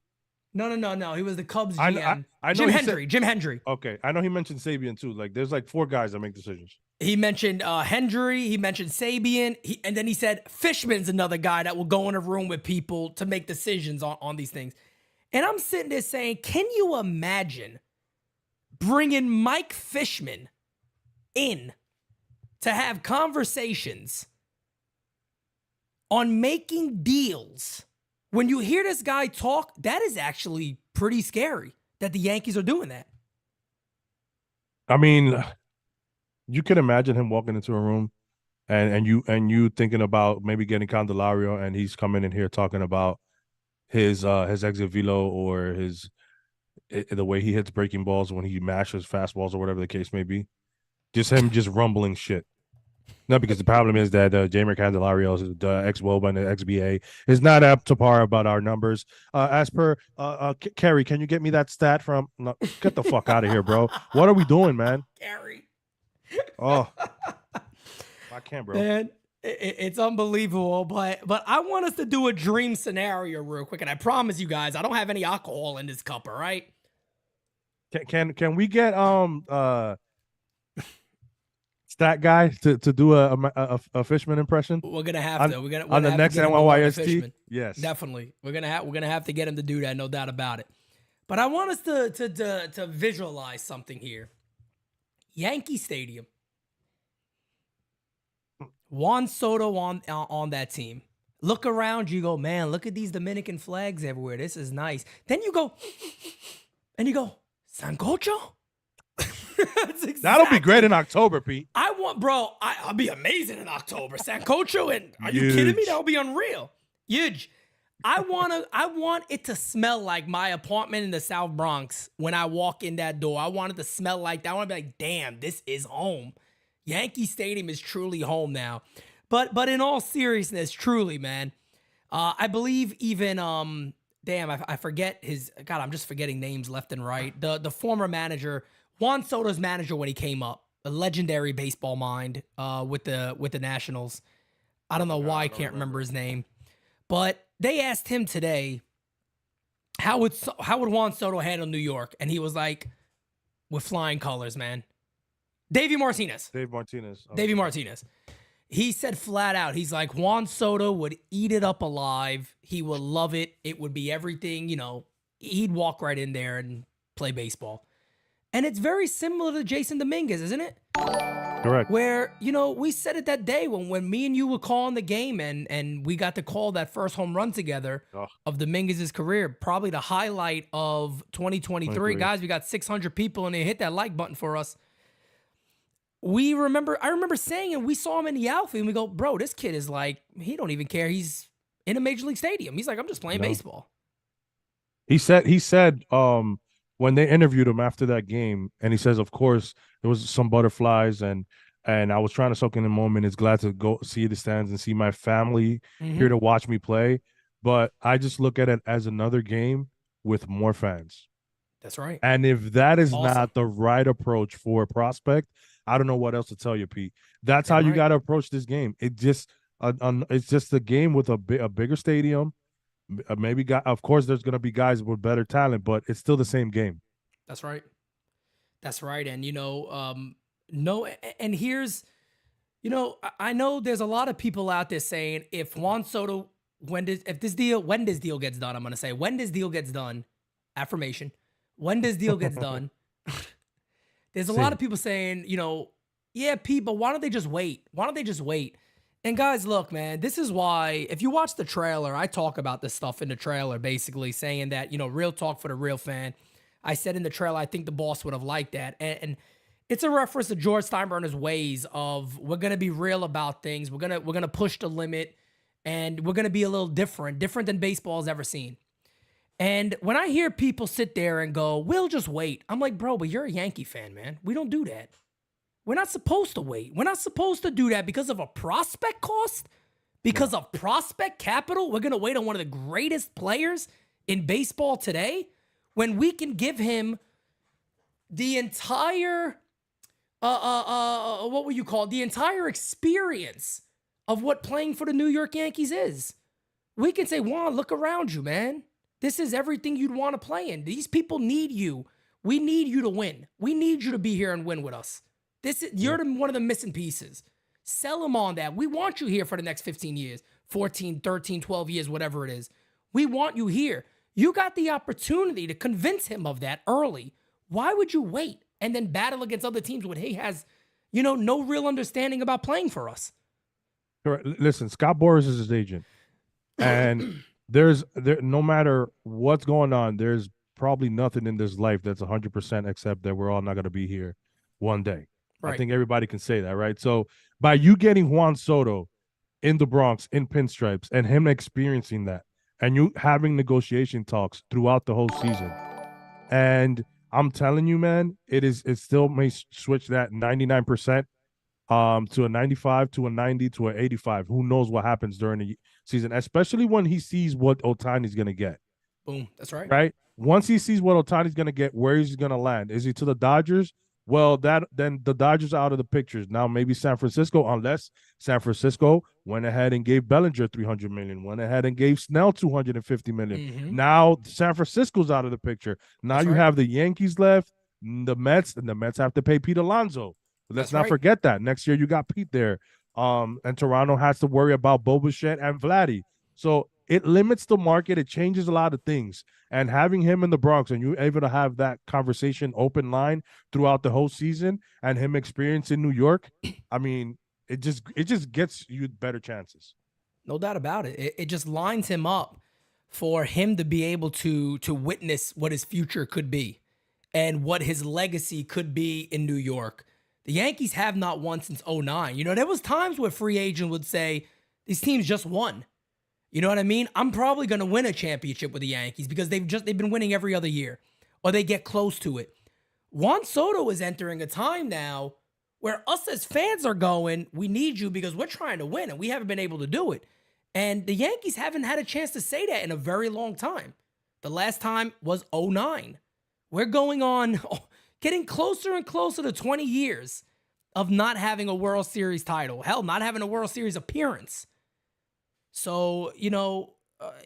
No. He was the Cubs GM. I know Jim Hendry. Okay, I know he mentioned Sabian too. Like, there's like 4 guys that make decisions. He mentioned Hendry. He mentioned Sabian. And then he said Fishman's another guy that will go in a room with people to make decisions on these things. And I'm sitting there saying, can you imagine bringing Mike Fishman in to have conversations on making deals? When you hear this guy talk, that is actually pretty scary that the Yankees are doing that. I mean, you can imagine him walking into a room and you thinking about maybe getting Candelario, and he's coming in here talking about his exit velo or the way he hits breaking balls when he mashes fastballs or whatever the case may be. Just him just rumbling shit. No, because the problem is that Jamer Candelario's ex-WOBA and the XBA is not up to par about our numbers. As per Kerry, can you get me that stat from? No, get the fuck out of here, bro. What are we doing, man? Kerry. Oh, I can't, bro. Man, it's unbelievable. But I want us to do a dream scenario real quick, and I promise you guys, I don't have any alcohol in this cup. All right. Can we get stat guy to do a Fishman impression? We're gonna have to. We're gonna on the have next to get him NYYST. Yes, definitely. We're gonna have to get him to do that. No doubt about it. But I want us to visualize something here. Yankee Stadium. Juan Soto on that team. Look around, you go, man, look at these Dominican flags everywhere. This is nice. Then you go, Sancocho? That'll be great in October, Pete. I'll be amazing in October. Sancocho, and are you kidding me? That'll be unreal. Huge. I want it to smell like my apartment in the South Bronx when I walk in that door. I want it to smell like that. I want to be like, damn, this is home. Yankee Stadium is truly home now. But in all seriousness, truly, man, I believe even I forget his. God, I'm just forgetting names left and right. The former manager, Juan Soto's manager when he came up, a legendary baseball mind with the Nationals. I don't know why I can't remember his name, but they asked him today, how would Juan Soto handle New York? And he was like, with flying colors, man. Davey Martinez. He said flat out, he's like, Juan Soto would eat it up alive. He would love it. It would be everything, he'd walk right in there and play baseball. And it's very similar to Jason Dominguez, isn't it? Correct. Where, we said it that day when me and you were calling the game and we got to call that first home run together of Dominguez's career. Probably the highlight of 2023. Guys, we got 600 people and they hit that like button for us. I remember saying, and we saw him in the outfield, and we go, bro, this kid is like, he don't even care. He's in a major league stadium. He's like, I'm just playing baseball. He said, when they interviewed him after that game, and he says, of course, there was some butterflies, and I was trying to soak in the moment. It's glad to go see the stands and see my family here to watch me play. But I just look at it as another game with more fans. That's right. And if that is not the right approach for a prospect, I don't know what else to tell you, Pete. That's how you got to approach this game. It's just a game with a bigger stadium. Maybe, of course, there's going to be guys with better talent, but it's still the same game. That's right. And, and here's, I know there's a lot of people out there saying if Juan Soto when this deal gets done, I'm going to say, when this deal gets done, affirmation, when this deal gets done, there's a lot of people saying, yeah, Pete, but why don't they just wait? Why don't they just wait? And guys, look, man, this is why, if you watch the trailer, I talk about this stuff in the trailer, basically saying that, real talk for the real fan. I said in the trailer, I think the boss would have liked that. And it's a reference to George Steinbrenner's ways of, we're going to be real about things. We're going to push the limit, and we're going to be a little different than baseball has ever seen. And when I hear people sit there and go, we'll just wait, I'm like, bro, but you're a Yankee fan, man. We don't do that. We're not supposed to wait. We're not supposed to do that because of a prospect cost, because of prospect capital. We're going to wait on one of the greatest players in baseball today when we can give him the entire, what would you call it? The entire experience of what playing for the New York Yankees is. We can say, Juan, look around you, man. This is everything you'd want to play in. These people need you. We need you to win. We need you to be here and win with us. You're one of the missing pieces. Sell them on that. We want you here for the next 15 years, 14, 13, 12 years, whatever it is. We want you here. You got the opportunity to convince him of that early. Why would you wait and then battle against other teams when he has, no real understanding about playing for us? Correct. Listen, Scott Boras is his agent. And no matter what's going on, there's probably nothing in this life that's 100% except that we're all not going to be here one day. Right. I think everybody can say that, right? So by you getting Juan Soto in the Bronx in pinstripes and him experiencing that, and you having negotiation talks throughout the whole season, and I'm telling you, man, it still may switch that 99% to a 95, to a 90, to an 85. Who knows what happens during the season, especially when he sees what Ohtani's going to get. Boom. That's right. Right? Once he sees what Ohtani's going to get, where he's going to land. Is he to the Dodgers? Well, then the Dodgers are out of the pictures. Now maybe San Francisco, unless San Francisco went ahead and gave Bellinger $300 million, went ahead and gave Snell $250 million. Mm-hmm. Now San Francisco's out of the picture. Now you have the Yankees left, the Mets, and the Mets have to pay Pete Alonso. Let's not forget that. Next year you got Pete there. And Toronto has to worry about Bo Bichette and Vladdy. So it limits the market. It changes a lot of things. And having him in the Bronx and you're able to have that conversation open line throughout the whole season and him experience in New York, I mean, it just gets you better chances. No doubt about it. It just lines him up for him to be able to witness what his future could be and what his legacy could be in New York. The Yankees have not won since 2009. There was times where free agent would say, these teams just won. You know what I mean? I'm probably going to win a championship with the Yankees because they've been winning every other year, or they get close to it. Juan Soto is entering a time now where us as fans are going, we need you because we're trying to win, and we haven't been able to do it. And the Yankees haven't had a chance to say that in a very long time. The last time was 2009. We're going on, getting closer and closer to 20 years of not having a World Series title. Hell, not having a World Series appearance. So,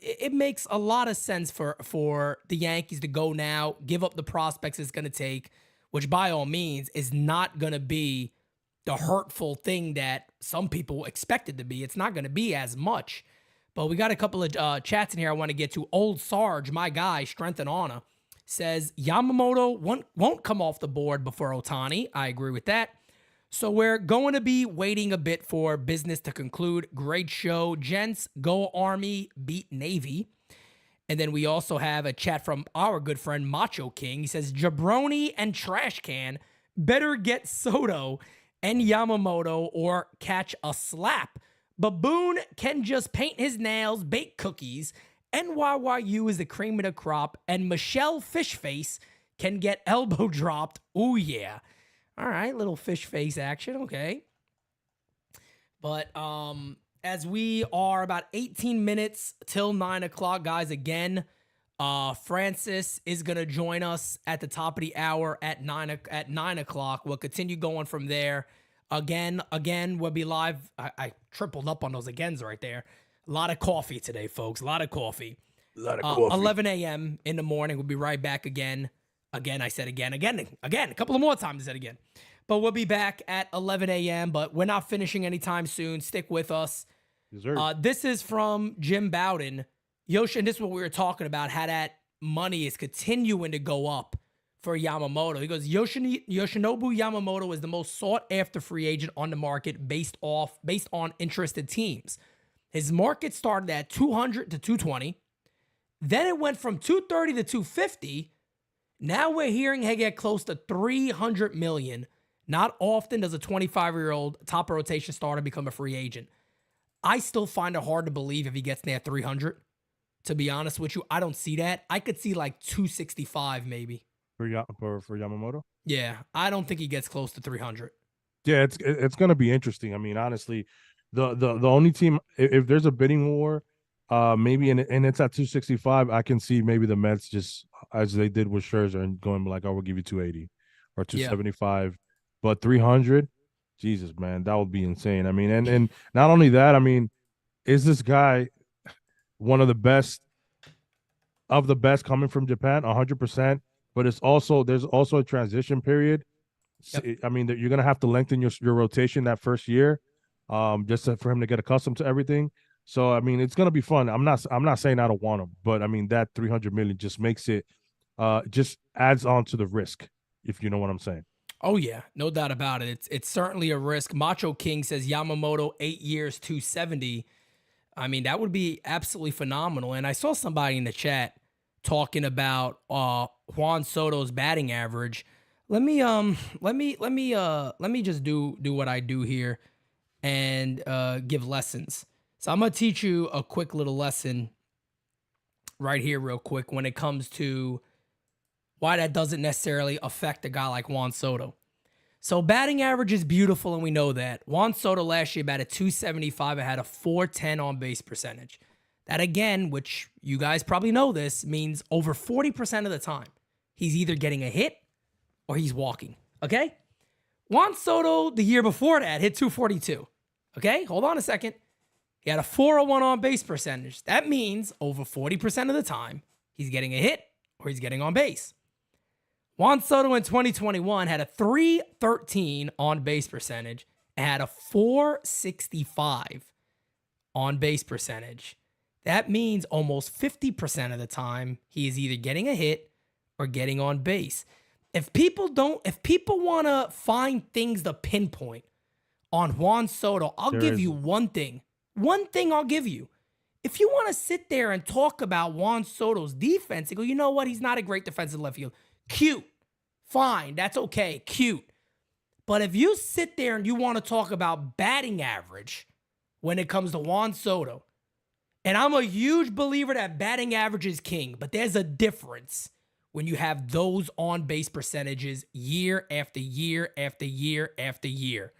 it makes a lot of sense for the Yankees to go now, give up the prospects it's going to take, which by all means is not going to be the hurtful thing that some people expect it to be. It's not going to be as much. But we got a couple of chats in here I want to get to. Old Sarge, my guy, Strength and Honor, says Yamamoto won't come off the board before Ohtani. I agree with that. So we're going to be waiting a bit for business to conclude. Great show. Gents, go Army, beat Navy. And then we also have a chat from our good friend Macho King. He says, Jabroni and Trash Can better get Soto and Yamamoto or catch a slap. Baboon can just paint his nails, bake cookies. NYYU is the cream of the crop. And Michelle Fishface can get elbow dropped. Ooh, yeah. All right, little fish face action, okay. But as we are about 18 minutes till 9 o'clock, guys, again, Francis is going to join us at the top of the hour at 9 o'clock. We'll continue going from there. Again, we'll be live. I tripled up on those agains right there. A lot of coffee today, folks, a lot of coffee. 11 a.m. in the morning, we'll be right back again. Again, I said again, a couple of more times I said again. But we'll be back at 11 a.m., but we're not finishing anytime soon. Stick with us. This is from Jim Bowden. Yoshi, and this is what we were talking about, how that money is continuing to go up for Yamamoto. He goes, Yoshinobu Yamamoto is the most sought-after free agent on the market based on interested teams. His market started at 200 to 220. Then it went from 230 to 250. Now we're hearing he get close to 300 million. Not often does a 25-year-old top rotation starter become a free agent. I still find it hard to believe if he gets near 300. To be honest with you, I don't see that. I could see like 265 maybe. For Yamamoto? Yeah, I don't think he gets close to 300. Yeah, it's going to be interesting. I mean, honestly, the only team, if there's a bidding war, maybe and it's at 265, I can see maybe the Mets just, as they did with Scherzer, and going like, oh, we'll give you 280 or 275. Yeah. But 300, Jesus, man, that would be insane. I mean, and not only that, I mean, is this guy one of the best of the best coming from Japan? 100%. But there's also a transition period. Yep. I mean, you're gonna have to lengthen your rotation that first year, just for him to get accustomed to everything. So I mean, it's gonna be fun. I'm not saying I don't want him, but I mean that 300 million just makes it, just adds on to the risk, if you know what I'm saying. Oh yeah, no doubt about it. It's certainly a risk. Macho King says Yamamoto 8 years, 270. I mean, that would be absolutely phenomenal. And I saw somebody in the chat talking about Juan Soto's batting average. Let me just do what I do here and give lessons. So I'm gonna teach you a quick little lesson right here real quick when it comes to why that doesn't necessarily affect a guy like Juan Soto. So batting average is beautiful, and we know that. Juan Soto last year batted 275 and had a 410 on base percentage. That again, which you guys probably know this, means over 40% of the time, he's either getting a hit or he's walking, okay? Juan Soto, the year before that, hit 242, okay? Hold on a second. He had a 401 on base percentage. That means over 40% of the time, he's getting a hit or he's getting on base. Juan Soto in 2021 had a 313 on base percentage and had a 465 on base percentage. That means almost 50% of the time he is either getting a hit or getting on base. If people want to find things to pinpoint on Juan Soto, I'll give you one thing. One thing I'll give you. If you want to sit there and talk about Juan Soto's defense and go, you know what, he's not a great defensive left field. Cute. Fine. That's okay. Cute. But if you sit there and you want to talk about batting average when it comes to Juan Soto, and I'm a huge believer that batting average is king, but there's a difference when you have those on-base percentages year after year after year after year.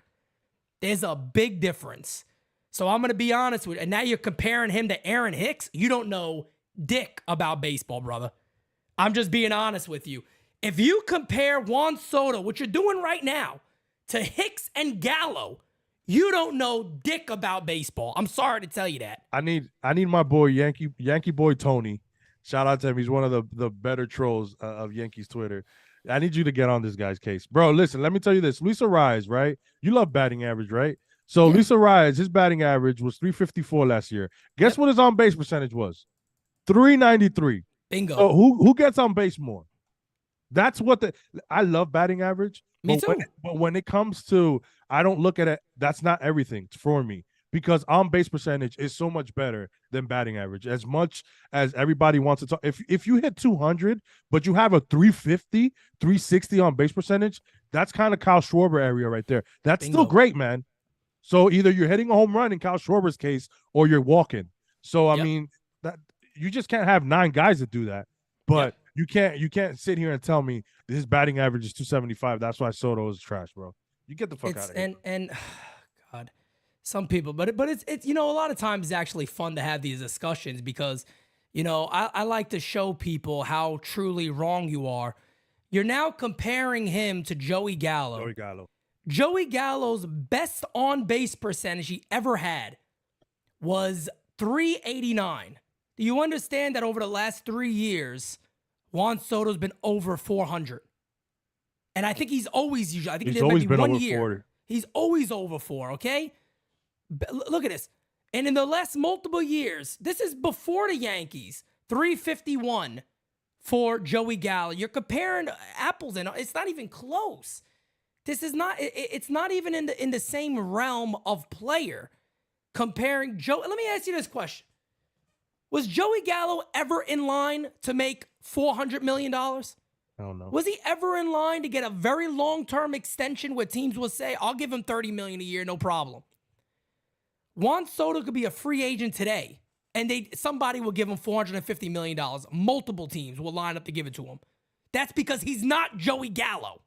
There's a big difference. So I'm going to be honest with you. And now you're comparing him to Aaron Hicks. You don't know dick about baseball, brother. I'm just being honest with you. If you compare Juan Soto, what you're doing right now, to Hicks and Gallo, you don't know dick about baseball. I'm sorry to tell you that. I need my boy Yankee boy Tony. Shout out to him. He's one of the better trolls of Yankees Twitter. I need you to get on this guy's case. Bro, listen, let me tell you this. Luis Arraez, right? You love batting average, right? So Luis Arraez, his batting average was 354 last year. Guess what his on-base percentage was? 393. Bingo. So who gets on base more? That's what I love batting average. Me too. But when it comes to, I don't look at it, that's not everything for me, because on-base percentage is so much better than batting average. As much as everybody wants to talk, if you hit 200, but you have a 350, 360 on-base percentage, that's kind of Kyle Schwarber area right there. That's Bingo. Still great, man. So either you're hitting a home run in Kyle Schwarber's case, or you're walking. So, I mean, that you just can't have 9 guys that do that. But you can't sit here and tell me his batting average is 275. That's why Soto is trash, bro. You get the fuck out of here. And God, some people, but it's you know, a lot of times it's actually fun to have these discussions because, you know, I like to show people how truly wrong you are. You're now comparing him to Joey Gallo. Joey Gallo's best on-base percentage he ever had was 389. Do you understand that over the last 3 years, Juan Soto's been over 400? And I think he's always usually. I think he's always been over 1 year. 40. He's always over 4. Okay, look at this. And in the last multiple years, this is before the Yankees, 351 for Joey Gallo. You're comparing apples and it's not even close. This is not, it's not even in the same realm of player comparing Joe. Let me ask you this question. Was Joey Gallo ever in line to make $400 million? I don't know. Was he ever in line to get a very long-term extension where teams will say, I'll give him $30 million a year, no problem? Juan Soto could be a free agent today, and somebody will give him $450 million. Multiple teams will line up to give it to him. That's because he's not Joey Gallo.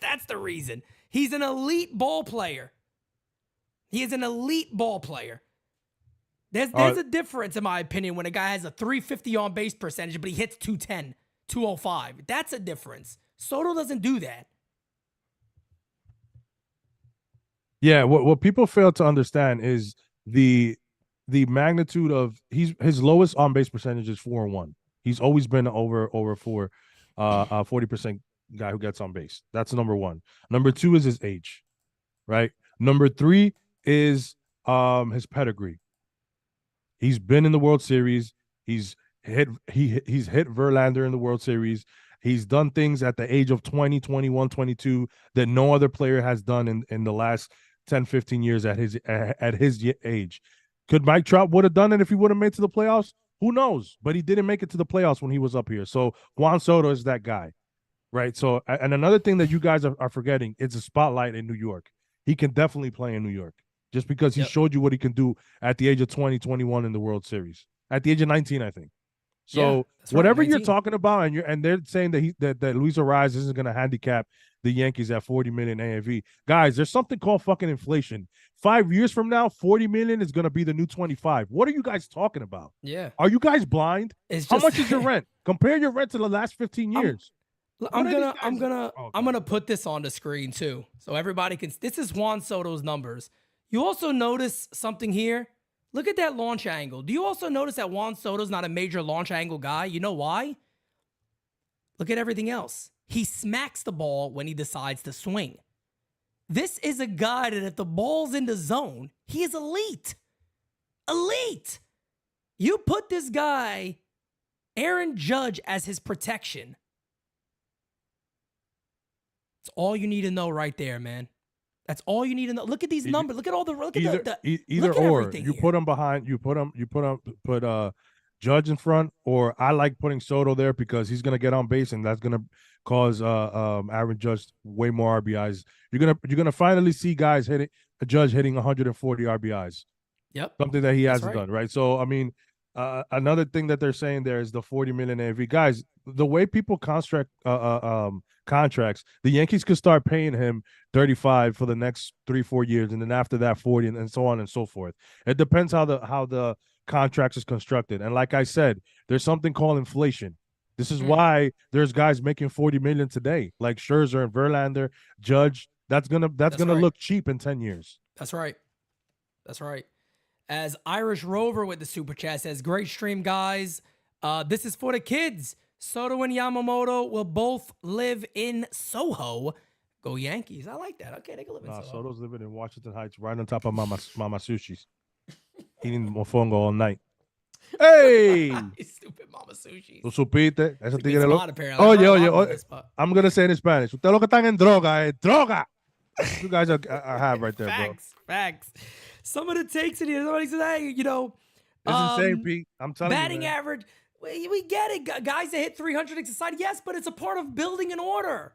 That's the reason. He's an elite ball player. He is an elite ball player. There's a difference, in my opinion, when a guy has a 350 on base percentage, but he hits 210, 205. That's a difference. Soto doesn't do that. Yeah, what people fail to understand is the magnitude of his lowest on base percentage is 4-1. He's always been over 40% guy who gets on base. That's number one. Number two is his age, right? Number three is his pedigree. He's been in the World Series. He's hit Verlander in the World Series. He's done things at the age of 20, 21, 22 that no other player has done in the last 10, 15 years at his age. Could Mike Trout would have done it if he would have made to the playoffs? Who knows? But he didn't make it to the playoffs when he was up here. So Juan Soto is that guy, right? So, and another thing that you guys are forgetting, it's a spotlight in New York. He can definitely play in New York just because he showed you what he can do at the age of 20, 21 in the World Series. At the age of 19, I think. So whatever you're talking about, and they're saying that Luis Arraez isn't going to handicap the Yankees at 40 million AAV. Guys, there's something called fucking inflation. 5 years from now, 40 million is going to be the new 25. What are you guys talking about? Yeah. Are you guys blind? How much is your rent? Compare your rent to the last 15 years. I'm gonna put this on the screen too, so everybody can. This is Juan Soto's numbers. You also notice something here. Look at that launch angle. Do you also notice that Juan Soto's not a major launch angle guy? You know why? Look at everything else. He smacks the ball when he decides to swing. This is a guy that if the ball's in the zone, he is elite. Elite. You put this guy, Aaron Judge, as his protection. That's all you need to know right there, man. That's all you need to know. Look at these numbers. Look at all the either or. You put him behind. You put Judge in front, or I like putting Soto there because he's gonna get on base and that's gonna cause Aaron Judge way more RBIs. You're gonna finally see guys Judge hitting 140 RBIs. Yep, something that he hasn't done, right? So I mean, another thing that they're saying there is the 40 million AV. Guys, the way people construct contracts, the Yankees could start paying him 35 for the next 3-4 years, and then after that 40, and so on and so forth. It depends how the contracts is constructed. And like I said, there's something called inflation. This is why there's guys making 40 million today, like Scherzer and Verlander, Judge. That's gonna look cheap in 10 years. That's right. As Irish Rover with the super chat says, great stream, guys. This is for the kids. Soto and Yamamoto will both live in Soho. Go Yankees. I like that. Okay, they can live in Soho. Soto's living in Washington Heights, right on top of Mama Sushi's. Eating mofongo all night. Hey! Stupid Mama Sushi. ¿Tú supiste? Ese tigre Oye. I'm going to say it in Spanish. Ustedes lo que están en droga, droga. You guys are have right there, Facts. Some of the takes in here, somebody says, hey, it's insane, Pete. I'm telling you, batting average. We get it. Guys that hit 300 in society, yes, but it's a part of building an order.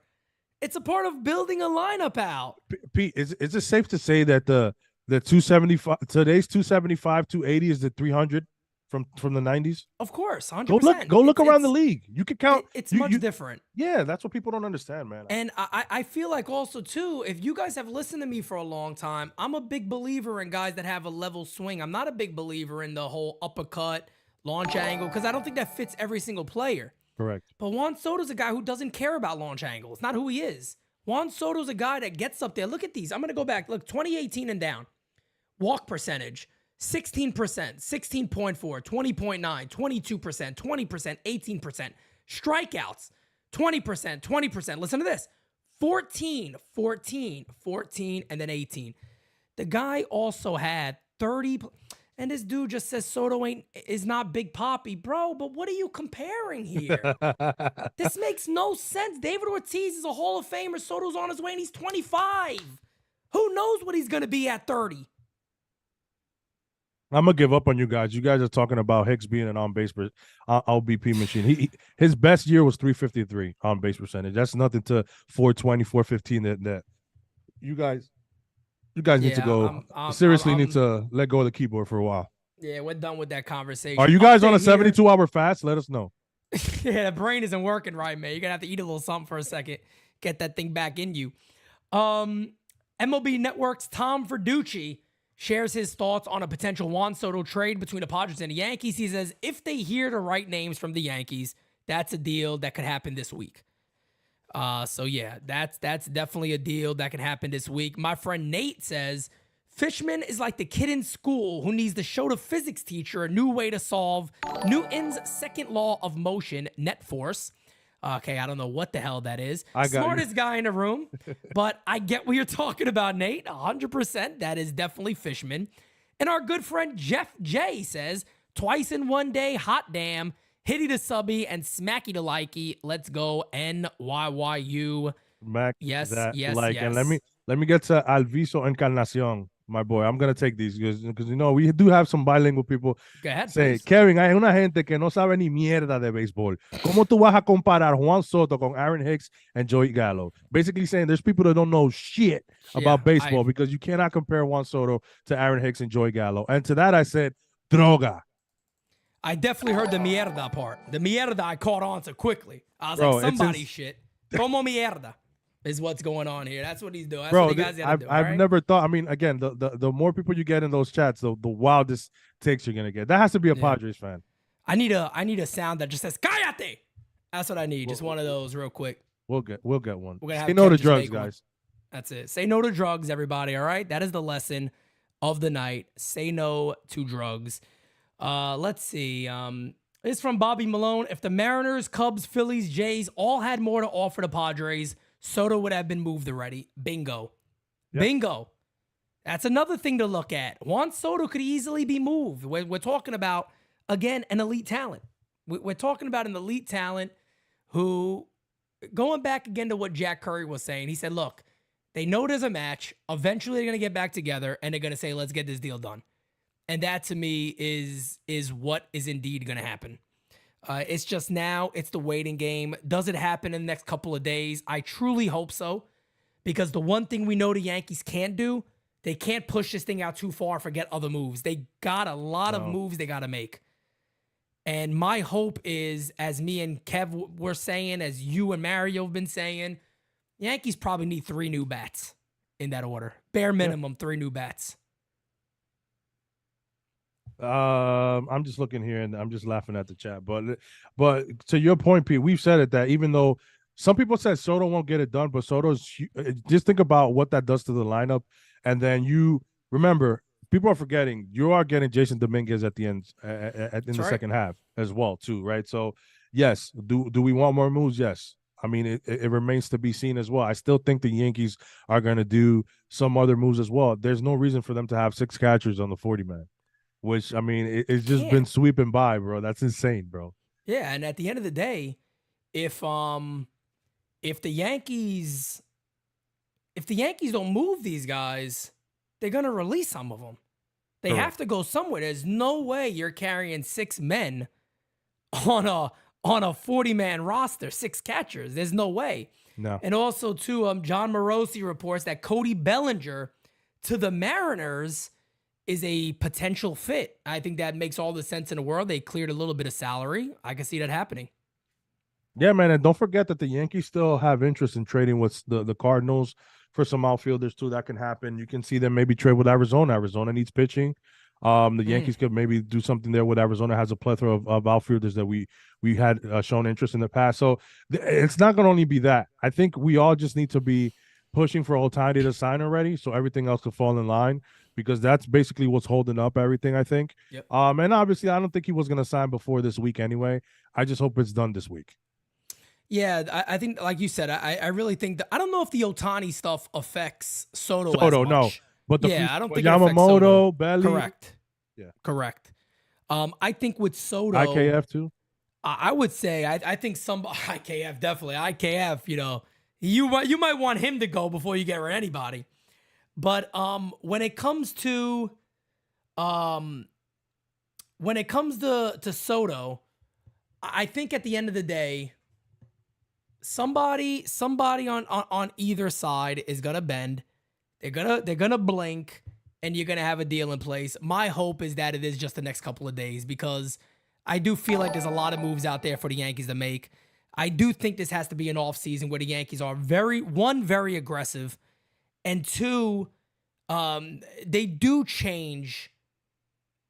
It's a part of building a lineup out. Pete, is it safe to say that the 275 today's 275, 280 is the 300 from the 90s? Of course, 100%. Go look around the league. You can count. It's much different. Yeah, that's what people don't understand, man. And I feel like also too, if you guys have listened to me for a long time, I'm a big believer in guys that have a level swing. I'm not a big believer in the whole uppercut, launch angle, because I don't think that fits every single player. Correct. But Juan Soto's a guy who doesn't care about launch angle. It's not who he is. Juan Soto's a guy that gets up there. Look at these. I'm going to go back. Look, 2018 and down. Walk percentage, 16%, 16.4, 20.9, 22%, 20%, 18%. Strikeouts, 20%. Listen to this. 14, 14, 14, and then 18. The guy also had 30, and this dude just says Soto is not Big Papi. Bro, but what are you comparing here? This makes no sense. David Ortiz is a Hall of Famer. Soto's on his way, and he's 25. Who knows what he's going to be at 30? I'm gonna give up on you guys. You guys are talking about Hicks being an on-base OBP machine. His best year was 353 on-base percentage. That's nothing to 420, 415. That you guys need to go. Seriously, need to let go of the keyboard for a while. Yeah, we're done with that conversation. Are you guys on a 72-hour fast? Let us know. Yeah, the brain isn't working right, man. You're gonna have to eat a little something for a second, get that thing back in you. MLB Network's Tom Verducci shares his thoughts on a potential Juan Soto trade between the Padres and the Yankees. He says, if they hear the right names from the Yankees, that's a deal that could happen this week. So yeah, that's definitely a deal that can happen this week. My friend Nate says, Fishman is like the kid in school who needs to show the physics teacher a new way to solve Newton's second law of motion, net force. Okay, I don't know what the hell that is. Smartest guy in the room, but I get what you're talking about, Nate. 100%. That is definitely Fishman. And our good friend Jeff J says, twice in one day, hot damn, hitty to subby and smacky to likey. Let's go NYYU. Yes. And let me get to Alviso Encarnacion. My boy, I'm going to take these because, you know, we do have some bilingual people. Go ahead, say, please. Kevin, hay una gente que no sabe ni mierda de béisbol. ¿Cómo tú vas a comparar Juan Soto con Aaron Hicks and Joey Gallo? Basically saying there's people that don't know shit about baseball because you cannot compare Juan Soto to Aaron Hicks and Joey Gallo. And to that I said, droga. I definitely heard the mierda part. The mierda I caught on to quickly. I was like, somebody's shit. Como mierda is what's going on here. That's what he's doing. That's what you guys gotta do. I've never thought. I mean, again, the more people you get in those chats, the wildest takes you're gonna get. That has to be a Padres fan. I need a sound that just says "Cállate." That's what I need. Just one of those, real quick. We'll get one. We're gonna say no to drugs, guys. That's it. Say no to drugs, everybody. All right, that is the lesson of the night. Say no to drugs. Let's see. This is from Bobby Malone. If the Mariners, Cubs, Phillies, Jays all had more to offer the Padres, Soto would have been moved already. Bingo. Yep. Bingo. That's another thing to look at. Juan Soto could easily be moved. We're talking about, again, an elite talent. We're talking about an elite talent who, going back again to what Jack Curry was saying, he said, look, they know there's a match. Eventually they're going to get back together, and they're going to say, let's get this deal done. And that, to me, is what is indeed going to happen. It's just now, it's the waiting game. Does it happen in the next couple of days? I truly hope so, because the one thing we know the Yankees can't do, they can't push this thing out too far, forget other moves. They got a lot of moves they got to make. And my hope is, as me and Kev were saying, as you and Mario have been saying, Yankees probably need 3 new bats in that order. Bare minimum, 3 new bats. I'm just looking here and I'm just laughing at the chat. But to your point, Pete, we've said it that even though some people said Soto won't get it done, but Soto's just think about what that does to the lineup. And then you remember, people are forgetting you are getting Jason Dominguez at the end in the second half as well, too, right? So yes, do we want more moves? Yes. I mean, it remains to be seen as well. I still think the Yankees are going to do some other moves as well. There's no reason for them to have 6 catchers on the 40-man. Which, I mean, it's just been sweeping by, bro. That's insane, bro. Yeah, and at the end of the day, if the Yankees don't move these guys, they're gonna release some of them. They have to go somewhere. There's no way you're carrying 6 men on a 40-man roster, 6 catchers. There's no way. No. And also, too, John Morosi reports that Cody Bellinger to the Mariners is a potential fit. I think that makes all the sense in the world. They cleared a little bit of salary. I can see that happening. Yeah, man, and don't forget that the Yankees still have interest in trading with the Cardinals for some outfielders too. That can happen. You can see them maybe trade with Arizona. Arizona needs pitching. The Yankees could maybe do something there with Arizona. Has a plethora of outfielders that we had shown interest in the past. So it's not going to only be that. I think we all just need to be pushing for Ohtani to sign already, so everything else could fall in line, because that's basically what's holding up everything, I think. Yep. And obviously, I don't think he was going to sign before this week anyway. I just hope it's done this week. Yeah, I think, like you said, I really think that I don't know if the Ohtani stuff affects Soto as Soto, much. no. But I don't think it affects Yamamoto, Soto. Belly. Correct. Yeah. Correct. I think with Soto, IKF too. I would say I think some IKF definitely IKF. You know, you might want him to go before you get rid of anybody. But when it comes to Soto, I think at the end of the day, somebody on either side is gonna bend. They're gonna blink, and you're gonna have a deal in place. My hope is that it is just the next couple of days, because I do feel like there's a lot of moves out there for the Yankees to make. I do think this has to be an offseason where the Yankees are very aggressive, and two, they do change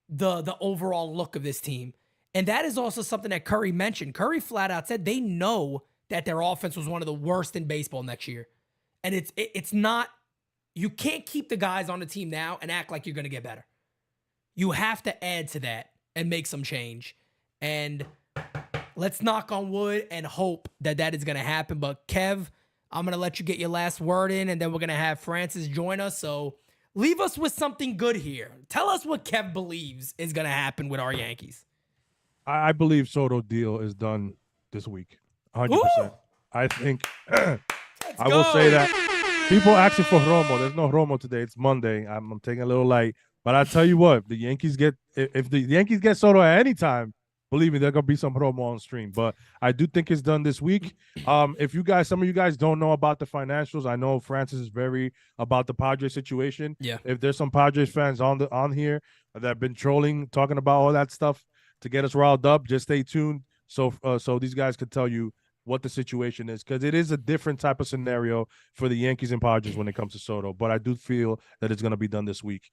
the overall look of this team. And that is also something that Curry mentioned. Curry flat out said they know that their offense was one of the worst in baseball next year. And it's not, you can't keep the guys on the team now and act like you're going to get better. You have to add to that and make some change. And let's knock on wood and hope that that is going to happen. But Kev, I'm going to let you get your last word in, and then we're going to have Francis join us. So leave us with something good here. Tell us what Kev believes is going to happen with our Yankees. I believe Soto deal is done this week. 100%. Ooh! I think I will say that people asking for Romo. There's no Romo today. It's Monday. I'm taking a little light. But I tell you what, if the Yankees get Soto at any time, believe me, there's gonna be some Romo on stream. But I do think it's done this week. If some of you guys don't know about the financials, I know Francis is very about the Padres situation. Yeah. If there's some Padres fans on here that have been trolling, talking about all that stuff to get us riled up, just stay tuned. So these guys could tell you what the situation is, because it is a different type of scenario for the Yankees and Padres when it comes to Soto. But I do feel that it's going to be done this week.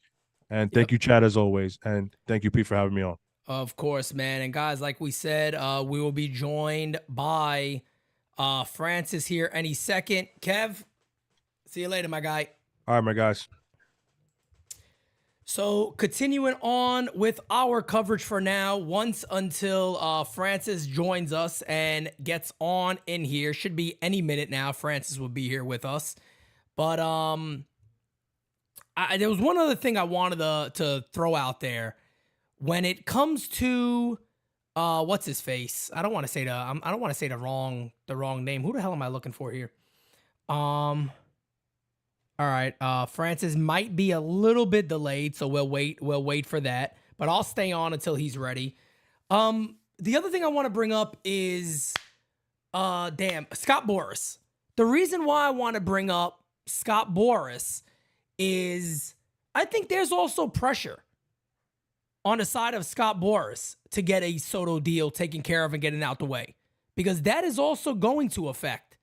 And thank you, Chad, as always. And thank you, Pete, for having me on. Of course, man. And guys, like we said, we will be joined by Francis here any second. Kev, see you later, my guy. All right, my guys. So continuing on with our coverage for now, once until Francis joins us and gets on in here, should be any minute now. Francis will be here with us. But there was one other thing I wanted to throw out there. When it comes to what's his face? I don't want to say the wrong name. Who the hell am I looking for here? All right, Francis might be a little bit delayed, so we'll wait for that. But I'll stay on until he's ready. The other thing I want to bring up is, Scott Boras. The reason why I want to bring up Scott Boras is I think there's also pressure on the side of Scott Boras to get a Soto deal taken care of and getting out the way, because that is also going to affect.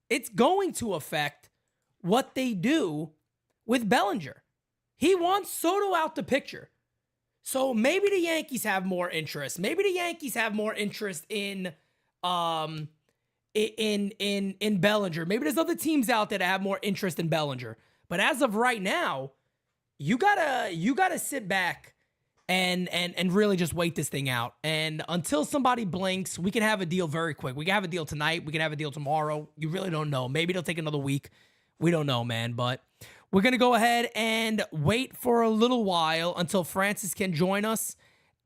It's going to affect what they do with Bellinger. He wants Soto out the picture. So maybe the Yankees have more interest. Maybe the Yankees have more interest in Bellinger. Maybe there's other teams out there that have more interest in Bellinger. But as of right now, you gotta sit back and really just wait this thing out. And until somebody blinks, we can have a deal very quick. We can have a deal tonight. We can have a deal tomorrow. You really don't know. Maybe it'll take another week. We don't know, man. But we're going to go ahead and wait for a little while until Francis can join us.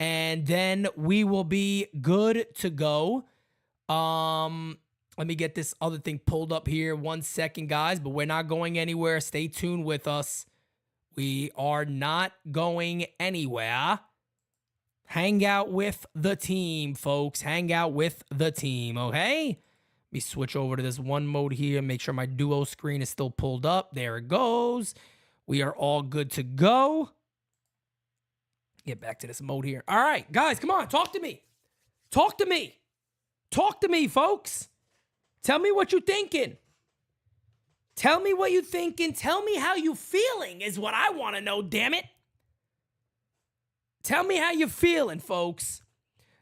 And then we will be good to go. Let me get this other thing pulled up here. 1 second, guys. But we're not going anywhere. Stay tuned with us. We are not going anywhere. Hang out with the team, folks. Hang out with the team, okay? Let me switch over to this one mode here. Make sure my duo screen is still pulled up. There it goes. We are all good to go. Get back to this mode here. All right, guys, come on. Talk to me. Talk to me. Talk to me, folks. Tell me what you're thinking. Tell me what you're thinking. Tell me how you feeling is what I want to know, damn it. Tell me how you're feeling, folks.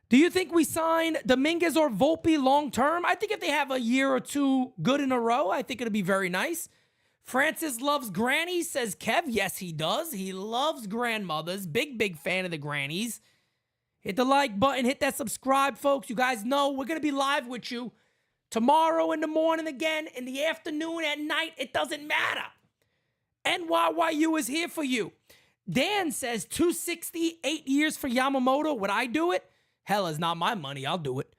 Do you think we sign Dominguez or Volpe long-term? I think if they have a year or two good in a row, I think it'll be very nice. Francis loves grannies, says Kev. Yes, he does. He loves grandmothers. Big fan of the grannies. Hit the like button. Hit that subscribe, folks. You guys know we're going to be live with you tomorrow in the morning again, in the afternoon, at night, it doesn't matter. NYYU is here for you. Dan says 260, 8 years for Yamamoto. Would I do it? Hell, it's not my money. I'll do it.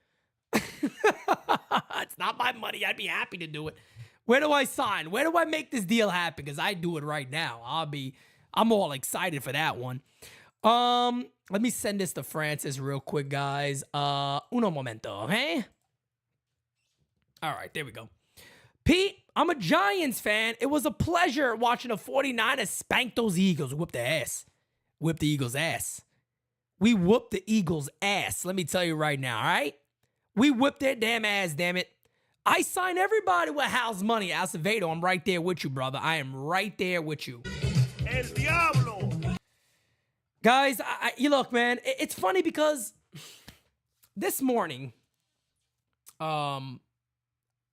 It's not my money. I'd be happy to do it. Where do I sign? Where do I make this deal happen? Because I do it right now. I'm all excited for that one. Let me send this to Francis real quick, guys. Uno momento, okay? All right, there we go. Pete, I'm a Giants fan. It was a pleasure watching the 49ers spank those Eagles. Whoop their ass. Whip the Eagles' ass. We whooped the Eagles' ass. Let me tell you right now, all right? We whipped their damn ass, damn it. I sign everybody with Hal's money. Acevedo, I'm right there with you, brother. I am right there with you. El Diablo. Guys, you look, man, it's funny because this morning,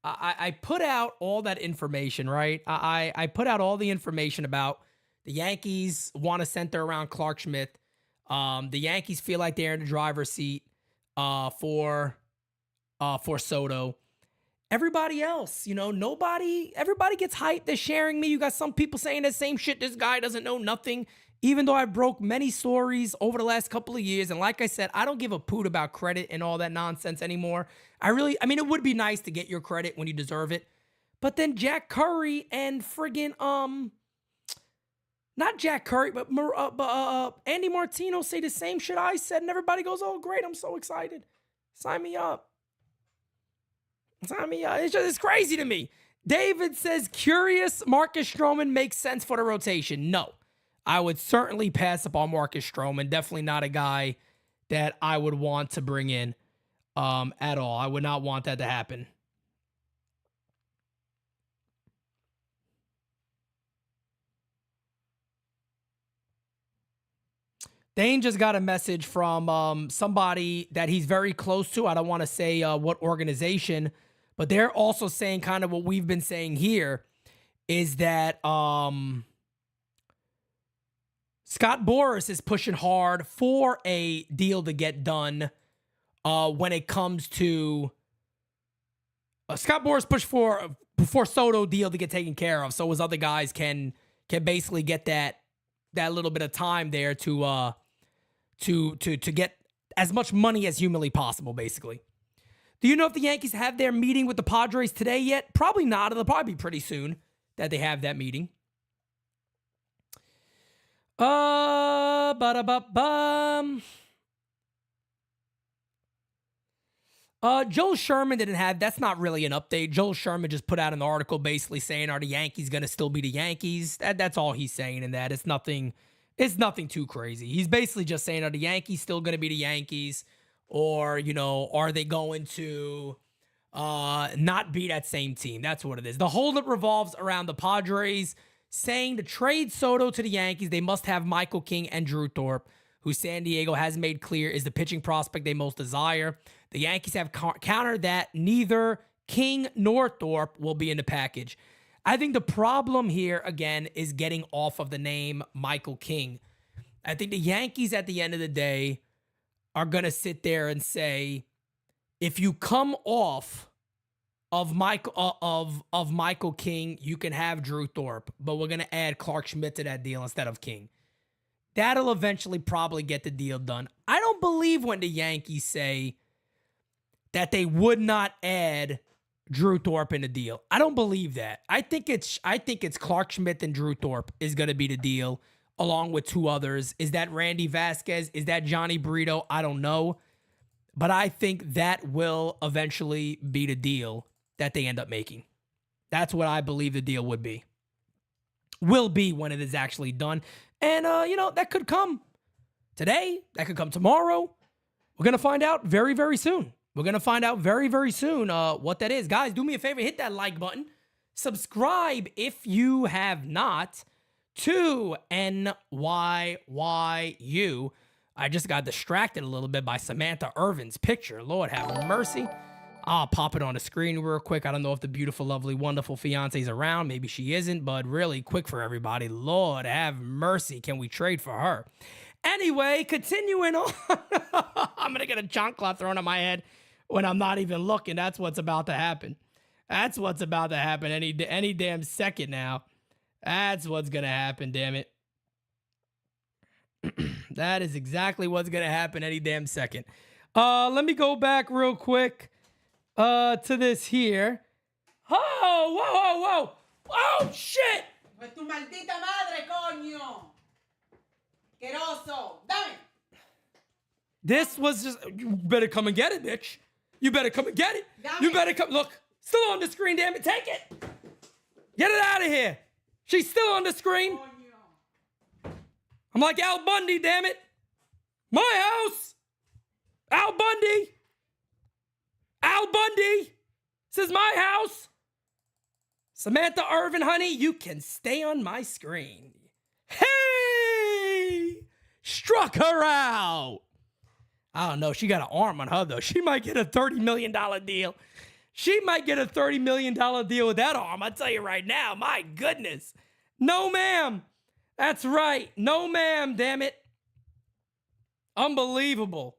I put out all that information, right? I put out all the information about the Yankees want to center around Clark Schmidt. The Yankees feel like they're in the driver's seat for Soto. Everybody else, everybody gets hyped. They're sharing me. You got some people saying the same shit. This guy doesn't know nothing. Even though I broke many stories over the last couple of years. And like I said, I don't give a poot about credit and all that nonsense anymore. It would be nice to get your credit when you deserve it. But then Jack Curry and friggin', not Jack Curry, but Andy Martino say the same shit I said. And everybody goes, oh, great, I'm so excited. Sign me up. It's crazy to me. David says, curious, Marcus Stroman makes sense for the rotation. No, I would certainly pass up on Marcus Stroman. Definitely not a guy that I would want to bring in at all. I would not want that to happen. Dane just got a message from somebody that he's very close to. I don't want to say what organization, but they're also saying kind of what we've been saying here is that Scott Boras is pushing hard for a deal to get done when it comes to Scott Boras pushed for Soto deal to get taken care of, so his other guys can basically get that little bit of time there to get as much money as humanly possible, basically. Do you know if the Yankees have their meeting with the Padres today yet? Probably not. It'll probably be pretty soon that they have that meeting. Joel Sherman didn't have, that's not really an update. Joel Sherman just put out an article basically saying, are the Yankees going to still be the Yankees? That's all he's saying in that. It's nothing too crazy. He's basically just saying, are the Yankees still going to be the Yankees? Or, are they going to not be that same team? That's what it is. The holdup revolves around the Padres saying to trade Soto to the Yankees, they must have Michael King and Drew Thorpe, who San Diego has made clear is the pitching prospect they most desire. The Yankees have countered that neither King nor Thorpe will be in the package. I think the problem here, again, is getting off of the name Michael King. I think the Yankees, at the end of the day, are going to sit there and say, if you come off of Michael King, you can have Drew Thorpe, but we're going to add Clark Schmidt to that deal instead of King. That'll eventually probably get the deal done. I don't believe when the Yankees say that they would not add Drew Thorpe in the deal. I don't believe that. I think it's Clark Schmidt and Drew Thorpe is going to be the deal, along with two others. Is that Randy Vasquez? Is that Johnny Brito? I don't know. But I think that will eventually be the deal that they end up making. That's what I believe the deal would be. Will be when it is actually done. And, that could come today. That could come tomorrow. We're going to find out very, very soon. We're going to find out very, very soon what that is. Guys, do me a favor. Hit that like button. Subscribe if you have not to NYYU. I just got distracted a little bit by Samantha Irvin's picture. Lord have mercy. I'll pop it on the screen real quick. I don't know if the beautiful, lovely, wonderful fiance is around. Maybe she isn't, but really quick for everybody. Lord have mercy. Can we trade for her? Anyway, continuing on. I'm going to get a chunk cloth thrown on my head. when I'm not even looking. That's what's about to happen. That's what's about to happen any damn second now. That's what's going to happen, damn it. That is exactly what's going to happen any damn second. Let me go back real quick to this here. Oh, whoa, whoa, whoa. Oh, shit. Pues tu maldita madre, coño. Asqueroso. Dame. This was just, you better come and get it, bitch. You better come and get it. You better come, look, still on the screen, damn it, take it. Get it out of here. She's still on the screen. I'm like Al Bundy, damn it. My house. Al Bundy. Al Bundy. This is my house. Samantha Irvin, honey, you can stay on my screen. Hey! Struck her out. I don't know. She got an arm on her, though. She might get a $30 million deal. She might get a $30 million deal with that arm. I'll tell you right now. My goodness. No, ma'am. That's right. No, ma'am, damn it. Unbelievable.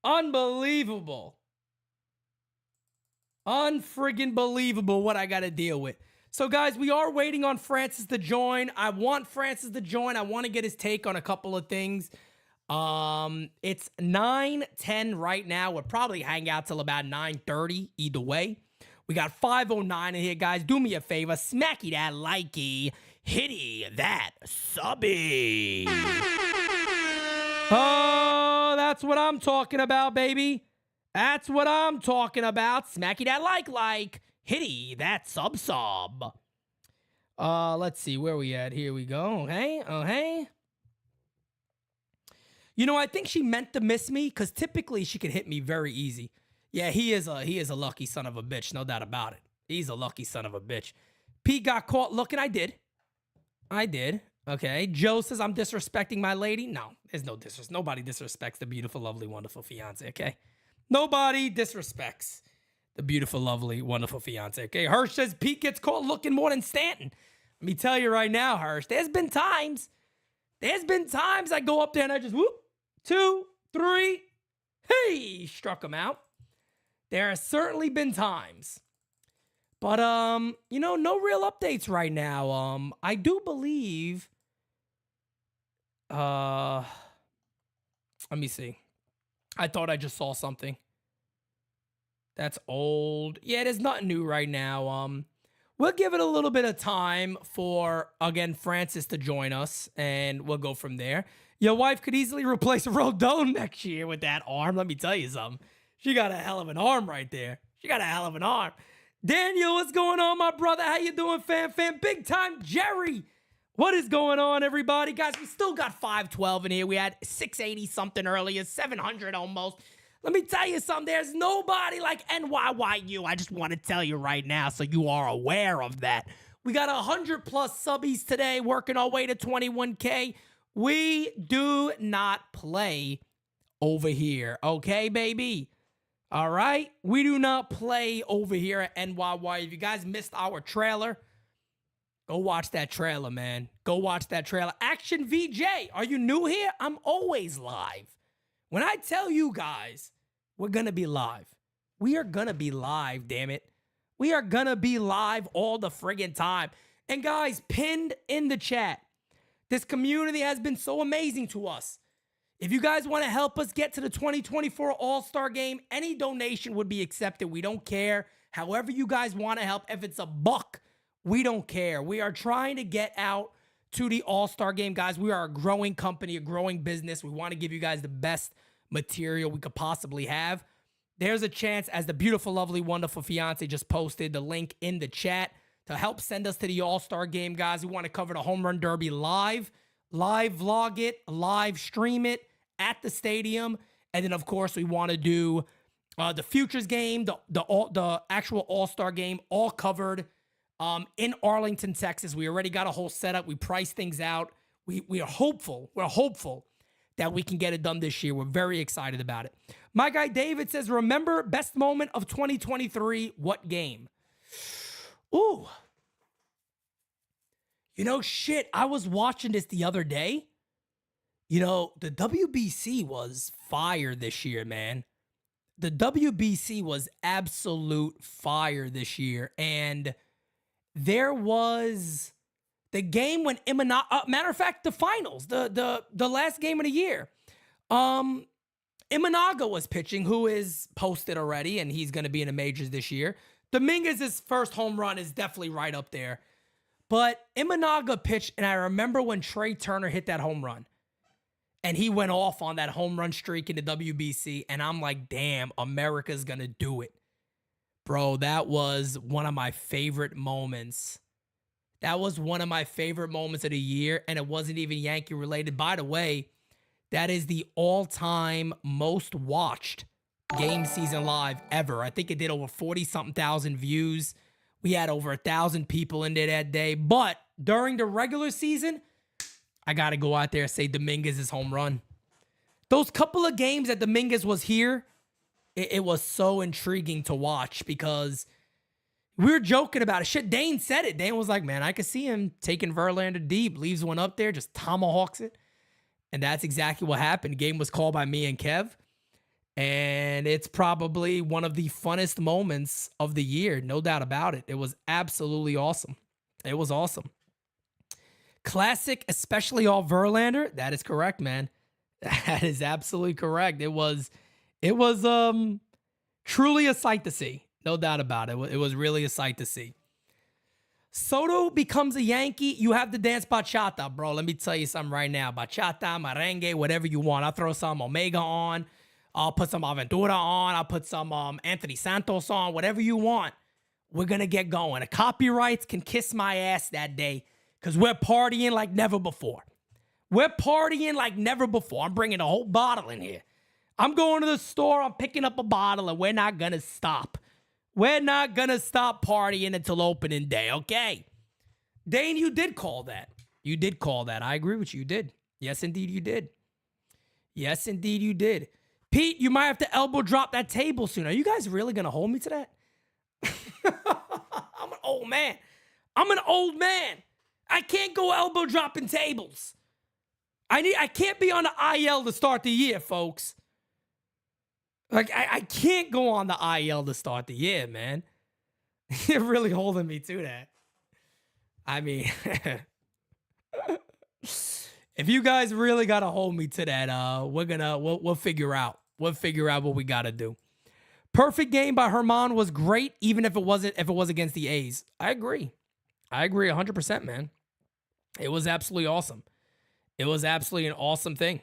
Unbelievable. Unfriggin' believable what I got to deal with. So, guys, we are waiting on Francis to join. I want Francis to join. I want to get his take on a couple of things. It's 9:10 right now. We'll probably hang out till about 9:30 either way. We got 5:09 in here, guys. Do me a favor. Smacky that likey. Hitty that subby. Oh, that's what I'm talking about, baby. That's what I'm talking about. Smacky that like. Hitty that sub. Let's see where we at. Here we go. Okay. Okay. You know, I think she meant to miss me because typically she could hit me very easy. Yeah, he is a lucky son of a bitch, no doubt about it. He's a lucky son of a bitch. Pete got caught looking. I did. Okay. Joe says I'm disrespecting my lady. No, there's no disrespect. Nobody disrespects the beautiful, lovely, wonderful fiance. Okay. Nobody disrespects the beautiful, lovely, wonderful fiance. Okay. Hirsch says Pete gets caught looking more than Stanton. Let me tell you right now, Hirsch, there's been times I go up there and I just whoop, 2, 3, hey, struck him out. There have certainly been times. But, no real updates right now. I do believe, let me see. I thought I just saw something. That's old. Yeah, there's nothing new right now. We'll give it a little bit of time for, again, Francis to join us, and we'll go from there. Your wife could easily replace Rodon next year with that arm. Let me tell you something. She got a hell of an arm right there. She got a hell of an arm. Daniel, what's going on, my brother? How you doing, fam? Big time Jerry. What is going on, everybody? Guys, we still got 512 in here. We had 680-something earlier, 700 almost. Let me tell you something. There's nobody like NYYU. I just want to tell you right now so you are aware of that. We got 100-plus subbies today, working our way to 21K. We do not play over here, okay, baby? All right? We do not play over here at NYY. If you guys missed our trailer, go watch that trailer, man. Go watch that trailer. Action VJ, are you new here? I'm always live. When I tell you guys, we're going to be live. We are going to be live, damn it. We are going to be live all the friggin' time. And guys, pinned in the chat, this community has been so amazing to us. If you guys want to help us get to the 2024 All-Star Game, any donation would be accepted. We don't care. However you guys want to help, if it's $1, we don't care. We are trying to get out to the All-Star Game, guys. We are a growing company, a growing business. We want to give you guys the best material we could possibly have. There's a chance, as the beautiful, lovely, wonderful fiance just posted the link in the chat to help send us to the All-Star Game, guys. We want to cover the Home Run Derby live vlog it, live stream it at the stadium. And then, of course, we want to do the Futures game, the actual All-Star game, all covered in Arlington, Texas. We already got a whole setup. We priced things out. We are hopeful. We're hopeful that we can get it done this year. We're very excited about it. My guy David says, remember best moment of 2023, what game? Ooh. You know, shit, I was watching this the other day. You know, the WBC was fire this year, man. the WBC was absolute fire this year. And there was the game when matter of fact, the finals, the last game of the year. Imanaga was pitching, who is posted already, and he's going to be in the majors this year. Dominguez's first home run is definitely right up there. But Imanaga pitched, and I remember when Trey Turner hit that home run. And he went off on that home run streak in the WBC. And I'm like, damn, America's going to do it. Bro, that was one of my favorite moments. That was one of my favorite moments of the year. And it wasn't even Yankee related. By the way, that is the all-time most watched game season live ever. I think it did over 40-something thousand views. We had over 1,000 people in there that day. But during the regular season, I got to go out there and say Dominguez's home run. Those couple of games that Dominguez was here, it was so intriguing to watch because we were joking about it. Shit, Dane said it. Dane was like, man, I could see him taking Verlander deep, leaves one up there, just tomahawks it. And that's exactly what happened. The game was called by me and Kev. And it's probably one of the funnest moments of the year. No doubt about it. It was absolutely awesome. It was awesome. Classic, especially all Verlander. That is correct, man. That is absolutely correct. It was truly a sight to see. No doubt about it. It was really a sight to see. Soto becomes a Yankee. You have to dance bachata, bro. Let me tell you something right now. Bachata, merengue, whatever you want. I'll throw some Omega on. I'll put some Aventura on. I'll put some Anthony Santos on. Whatever you want. We're going to get going. The copyrights can kiss my ass that day. Because we're partying like never before. We're partying like never before. I'm bringing a whole bottle in here. I'm going to the store. I'm picking up a bottle. And we're not going to stop. We're not going to stop partying until opening day, okay? Dane, you did call that. You did call that. I agree with you. You did. Yes, indeed, you did. Yes, indeed, you did. Pete, you might have to elbow drop that table soon. Are you guys really going to hold me to that? I'm an old man. I'm an old man. I can't go elbow dropping tables. I can't be on the IL to start the year, folks. Like, I can't go on the IL to start the year, man. You're really holding me to that. I mean, if you guys really gotta hold me to that, we'll figure out. We'll figure out what we gotta do. Perfect game by Herman was great, even if it was against the A's. I agree 100%, man. It was absolutely awesome. It was absolutely an awesome thing.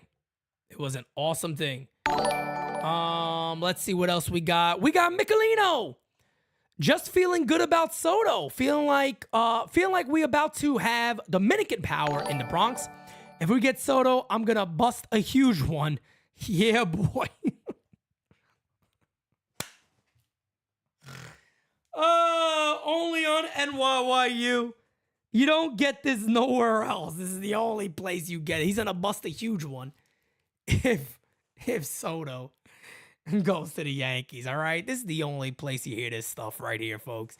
It was an awesome thing. Let's see what else we got. We got Michelino. Just feeling good about Soto. Feeling like we about to have Dominican power in the Bronx. If we get Soto, I'm gonna bust a huge one. Yeah, boy. Only on NYYU. You don't get this nowhere else. This is the only place you get it. He's gonna bust a huge one if Soto goes to the Yankees. All right, this is the only place you hear this stuff right here, folks.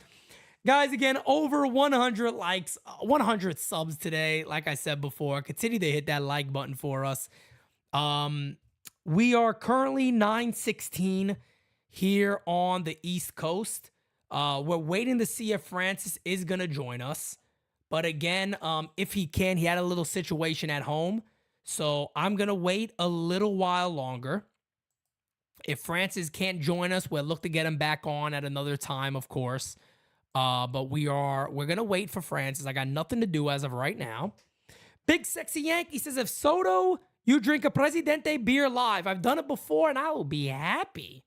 Guys, again, over 100 likes, 100 subs today. Like I said before, continue to hit that like button for us. We are currently 9:16 here on the East Coast. We're waiting to see if Francis is gonna join us. But again, if he can, he had a little situation at home. So I'm going to wait a little while longer. If Francis can't join us, we'll look to get him back on at another time, of course. But we're going to wait for Francis. I got nothing to do as of right now. Big Sexy Yankee says, if Soto, you drink a Presidente beer live. I've done it before, and I will be happy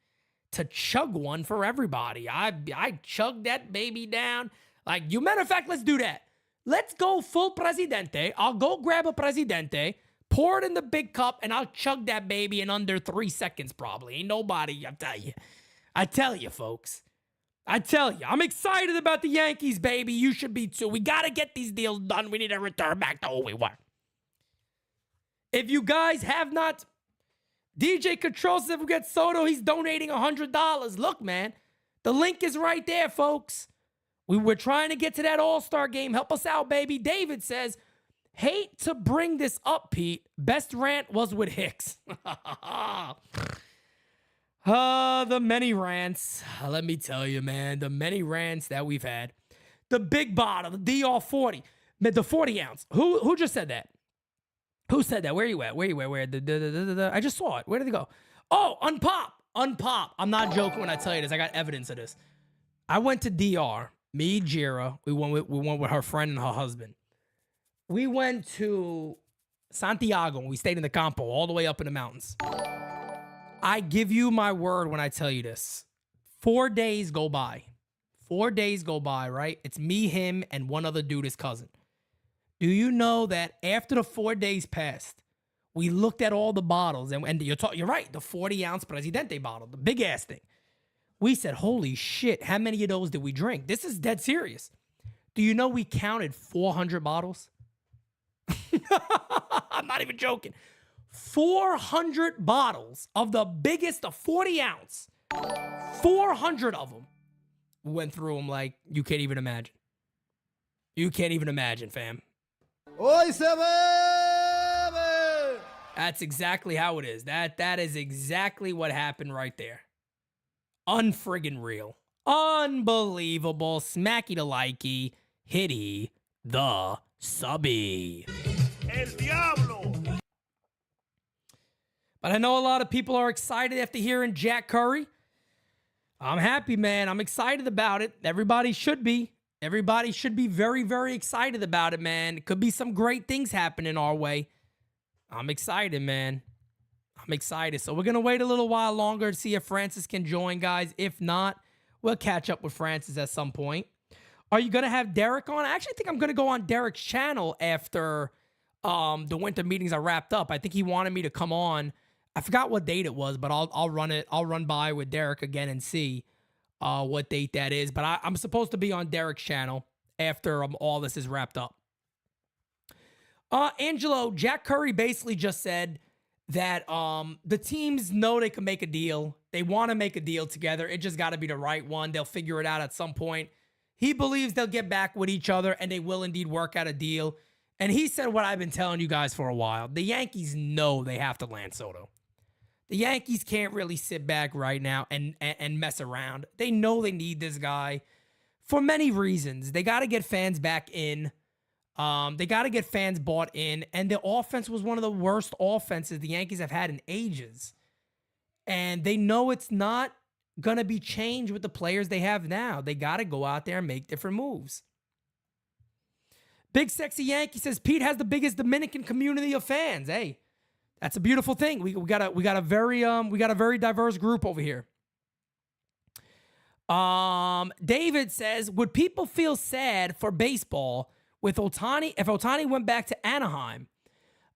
to chug one for everybody. I chugged that baby down. Like, matter of fact, let's do that. Let's go full Presidente. I'll go grab a Presidente, pour it in the big cup, and I'll chug that baby in under 3 seconds probably. Ain't nobody, I tell you, folks. I tell you, I'm excited about the Yankees, baby. You should be too. We got to get these deals done. We need to return back to who we were. If you guys have not, DJ Control says if we get Soto, he's donating $100. Look, man, the link is right there, folks. We were trying to get to that All-Star game. Help us out, baby. David says, hate to bring this up, Pete. Best rant was with Hicks. The many rants. Let me tell you, man, the many rants that we've had. The big bottle, the DR40, the 40 ounce. Who just said that? Who said that? Where you at? Where? I just saw it. Where did it go? Oh, unpop. I'm not joking when I tell you this. I got evidence of this. I went to DR. Me, Jira. We went with her friend and her husband. We went to Santiago and we stayed in the campo all the way up in the mountains. I give you my word when I tell you this. 4 days go by. 4 days go by, right? It's me, him, and one other dude, his cousin. Do you know that after the 4 days passed, we looked at all the bottles, and you're right, the 40-ounce Presidente bottle, the big-ass thing. We said, holy shit, how many of those did we drink? This is dead serious. Do you know we counted 400 bottles? I'm not even joking. 400 bottles of the biggest, the 40-ounce. 400 of them. We went through them like you can't even imagine. You can't even imagine, fam. Hoy se bebe. That's exactly how it is. That is exactly what happened right there. Unfriggin' real. Unbelievable. Smacky the likey. Hitty the subby. El Diablo. But I know a lot of people are excited after hearing Jack Curry. I'm happy, man. I'm excited about it. Everybody should be. Everybody should be very, very excited about it, man. It could be some great things happening our way. I'm excited, man. I'm excited. So we're going to wait a little while longer to see if Francis can join, guys. If not, we'll catch up with Francis at some point. Are you going to have Derek on? I actually think I'm going to go on Derek's channel after the winter meetings are wrapped up. I think he wanted me to come on. I forgot what date it was, but I'll run it. I'll run by with Derek again and see what date that is. But I'm supposed to be on Derek's channel after all this is wrapped up. Angelo, Jack Curry basically just said that the teams know they can make a deal. They want to make a deal together. It just got to be the right one. They'll figure it out at some point. He believes they'll get back with each other and they will indeed work out a deal. And he said what I've been telling you guys for a while. The Yankees know they have to land Soto. The Yankees can't really sit back right now and mess around. They know they need this guy for many reasons. They got to get fans back in. They got to get fans bought in. And the offense was one of the worst offenses the Yankees have had in ages. And they know it's not going to be changed with the players they have now. They got to go out there and make different moves. Big Sexy Yankee says Pete has the biggest Dominican community of fans. Hey, that's a beautiful thing. We got a very diverse group over here. David says, would people feel sad for baseball with Ohtani if Ohtani went back to Anaheim?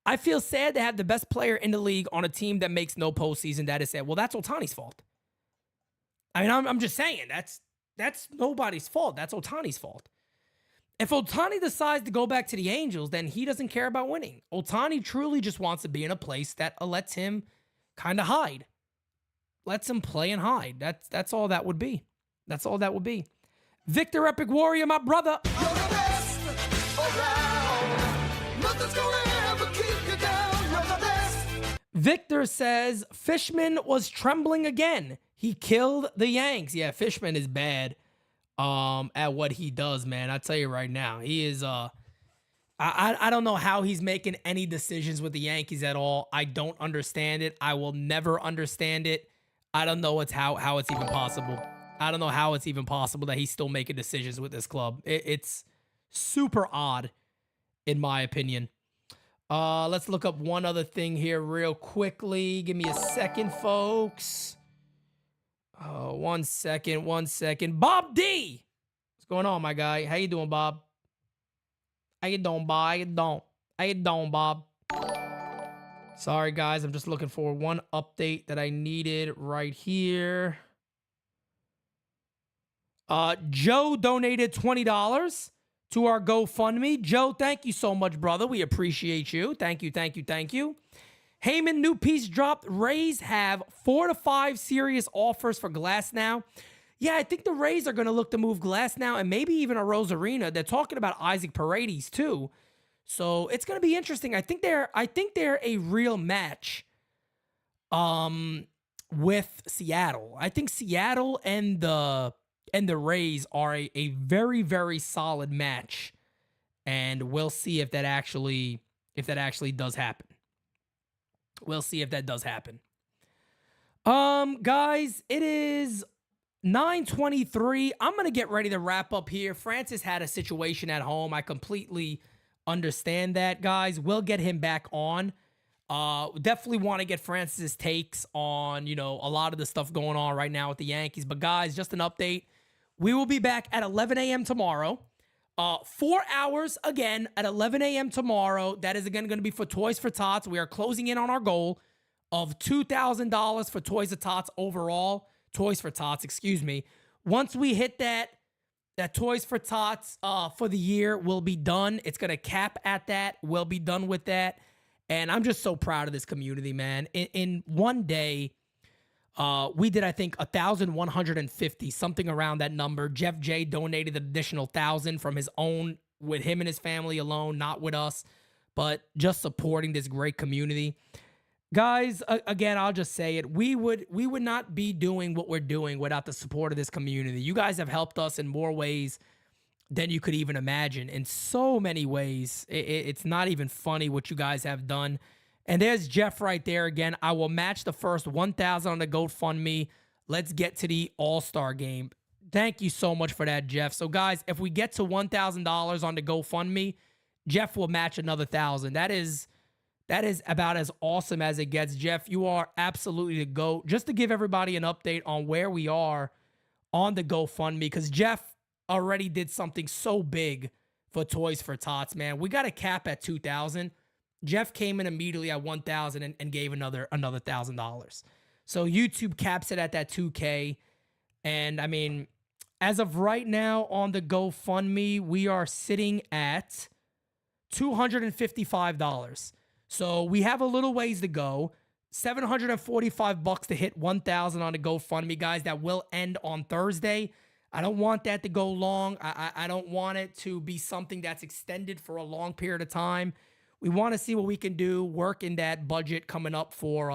I feel sad to have the best player in the league on a team that makes no postseason. That is sad. Well, that's Ohtani's fault. I mean, I'm just saying that's nobody's fault. That's Ohtani's fault. If Ohtani decides to go back to the Angels, then he doesn't care about winning. Ohtani truly just wants to be in a place that lets him kind of hide. Lets him play and hide. That's all that would be. That's all that would be. Victor Epic Warrior, my brother. You're the best around. Nothing's gonna ever keep you down. You're the best. Victor says Fishman was trembling again. He killed the Yanks. Yeah, Fishman is bad. At what he does, man. I tell you right now, he is I don't know how he's making any decisions with the Yankees at all. I don't understand it. I will never understand it. I don't know how it's even possible. I don't know how it's even possible that he's still making decisions with this club. It's super odd, in my opinion. Let's look up one other thing here real quickly. Give me a second, folks. Oh, 1 second, 1 second. Bob D! What's going on, my guy? How you doing, Bob? How you doing, Bob? How you doing, Bob? Sorry, guys. I'm just looking for one update that I needed right here. Joe donated $20 to our GoFundMe. Joe, thank you so much, brother. We appreciate you. Thank you, thank you, thank you. Heyman, new piece dropped. Rays have 4 to 5 serious offers for Glass now. Yeah, I think the Rays are going to look to move Glass now and maybe even a Rosarina. They're talking about Isaac Paredes too. So it's going to be interesting. I think they're a real match with Seattle. I think Seattle and the Rays are a very, very solid match. And we'll see if that actually does happen. We'll see if that does happen. Guys, it is 9:23. I'm going to get ready to wrap up here. Francis had a situation at home. I completely understand that, guys. We'll get him back on. Definitely want to get Francis's takes on, a lot of the stuff going on right now with the Yankees. But guys, just an update. We will be back at 11 a.m. tomorrow. 4 hours again at 11 a.m. tomorrow. That is again going to be for Toys for Tots. We are closing in on our goal of $2,000 for Toys for Tots overall. Toys for Tots, excuse me. Once we hit that Toys for Tots for the year, we'll be done. It's going to cap at that. We'll be done with that. And I'm just so proud of this community, man. In one day, we did, I think, 1,150, something around that number. Jeff J donated an additional 1,000 from his own, with him and his family alone, not with us, but just supporting this great community. Guys, again, I'll just say it. We would not be doing what we're doing without the support of this community. You guys have helped us in more ways than you could even imagine. In so many ways, it's not even funny what you guys have done. And there's Jeff right there again. I will match the first 1,000 on the GoFundMe. Let's get to the All-Star game. Thank you so much for that, Jeff. So, guys, if we get to $1,000 on the GoFundMe, Jeff will match another 1,000. That is about as awesome as it gets. Jeff, you are absolutely the GOAT. Just to give everybody an update on where we are on the GoFundMe, because Jeff already did something so big for Toys for Tots, man. We got a cap at 2,000. Jeff came in immediately at 1,000 and gave another $1,000. So YouTube caps it at that 2K. And I mean, as of right now on the GoFundMe, we are sitting at $255. So we have a little ways to go. $745 to hit 1,000 on the GoFundMe, guys. That will end on Thursday. I don't want that to go long. I don't want it to be something that's extended for a long period of time. We want to see what we can do, work in that budget coming up for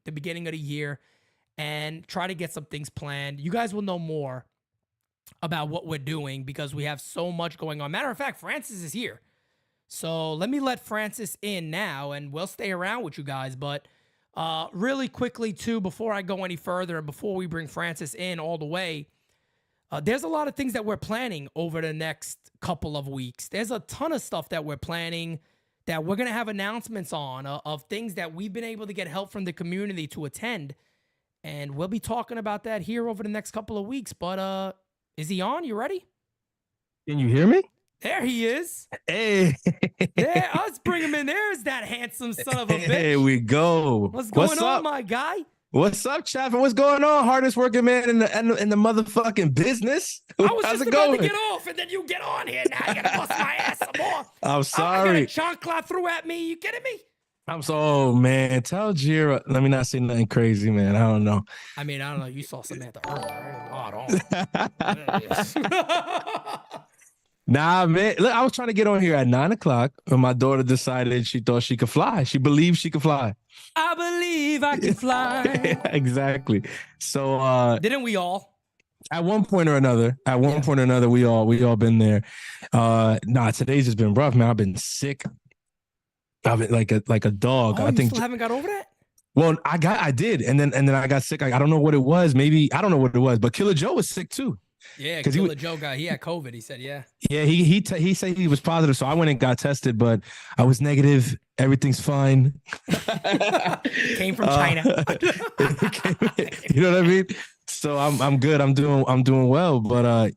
the beginning of the year, and try to get some things planned. You guys will know more about what we're doing because we have so much going on. Matter of fact, Francis is here. So let me let Francis in now, and we'll stay around with you guys. But really quickly, too, before I go any further and before we bring Francis in all the way, there's a lot of things that we're planning over the next couple of weeks. There's a ton of stuff that we're planning that we're going to have announcements on of things that we've been able to get help from the community to attend. And we'll be talking about that here over the next couple of weeks. But is he on? You ready? Can you hear me? There he is. Hey. There, let's bring him in. There's that handsome son of a bitch. Here we go. What's going on, my guy? What's up, Chaffin? What's going on? Hardest working man in the motherfucking business. I was just about to get off, and then you get on here. Now I gotta bust my ass some more. I'm sorry. I got a chancla threw at me. You kidding me? I'm so, oh, man. Tell Jira. Let me not say nothing crazy, man. I don't know. I mean, I don't know. You saw Samantha earlier. Nah, man. Look, I was trying to get on here at 9 o'clock when my daughter decided she thought she could fly. She believed she could fly. I believe I can fly. Exactly. So didn't we all? At one point or another, we all been there. Nah, today's just been rough, man. I've been sick. I've been like a dog. Oh, I think still haven't got over that? Well, I did, and then I got sick. I don't know what it was. Maybe I don't know what it was, but Killer Joe was sick too. Yeah, because Joe he had COVID. He said, yeah. Yeah, he said he was positive, so I went and got tested, but I was negative. Everything's fine. Came from China. You know what I mean? So I'm good. I'm doing well. But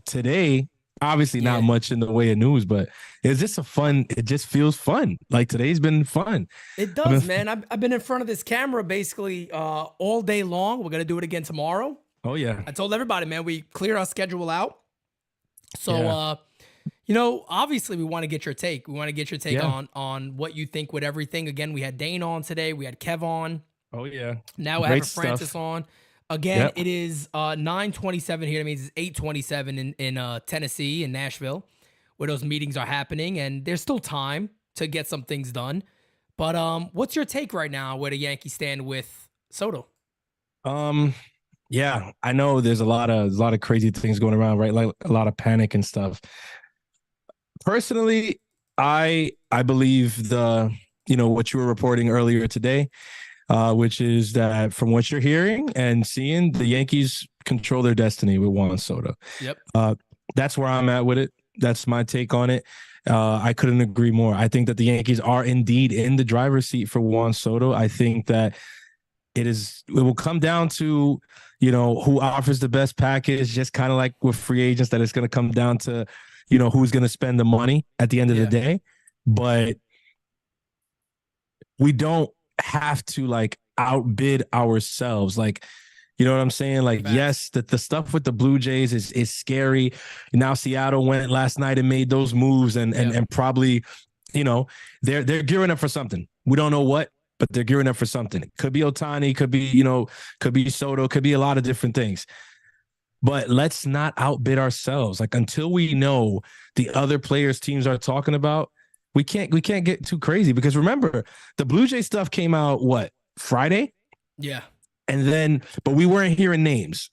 today, obviously not much in the way of news, but it's just it just feels fun. Like today's been fun. It does, man. I've been in front of this camera basically all day long. We're gonna do it again tomorrow. Oh yeah. I told everybody, man, we cleared our schedule out. So obviously we want to get your take. We want to get your take on what you think with everything. Again, we had Dane on today. We had Kev on. Oh yeah. Now we have Francis on. Again, It is 9:27 here. That means it's 8:27 in Tennessee, in Nashville, where those meetings are happening, and there's still time to get some things done. But what's your take right now where the Yankees stand with Soto? Yeah, I know there's a lot of crazy things going around, right? Like a lot of panic and stuff. Personally, I believe what you were reporting earlier today, which is that from what you're hearing and seeing, the Yankees control their destiny with Juan Soto. Yep. That's where I'm at with it. That's my take on it. I couldn't agree more. I think that the Yankees are indeed in the driver's seat for Juan Soto. I think that it will come down to, who offers the best package, just kind of like with free agents, that it's going to come down to, who's going to spend the money at the end of the day. But we don't have to like outbid ourselves. Like, you know what I'm saying? Like, yes, the stuff with the Blue Jays is scary. Now Seattle went last night and made those moves and probably, they're gearing up for something. We don't know what, but they're gearing up for something. It could be Ohtani, could be Soto, could be a lot of different things. But let's not outbid ourselves. Like, until we know the other players teams are talking about, we can't get too crazy. Because remember, the Blue Jay stuff came out Friday? Yeah. And then, but we weren't hearing names.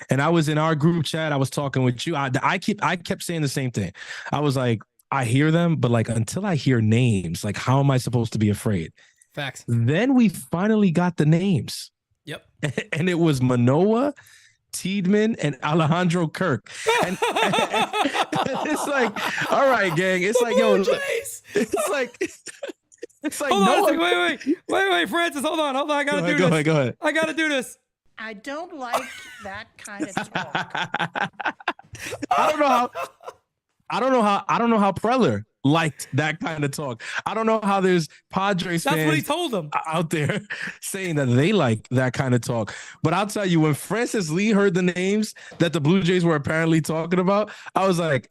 And I was in our group chat. I was talking with you. I kept saying the same thing. I was like, I hear them, but like, until I hear names, like, how am I supposed to be afraid? Facts. Then we finally got the names. Yep. And it was Manoah, Tiedemann, and Alejandro Kirk. And it's like, all right, gang. It's like, yo, look, it's like, hold on, wait, Francis, hold on. I gotta do this. Go ahead. I gotta do this. I don't like that kind of talk. I don't know how Preller liked that kind of talk. I don't know how there's Padres fans what he told them out there saying that they like that kind of talk. But I'll tell you, when Francis Lee heard the names that the Blue Jays were apparently talking about, I was like,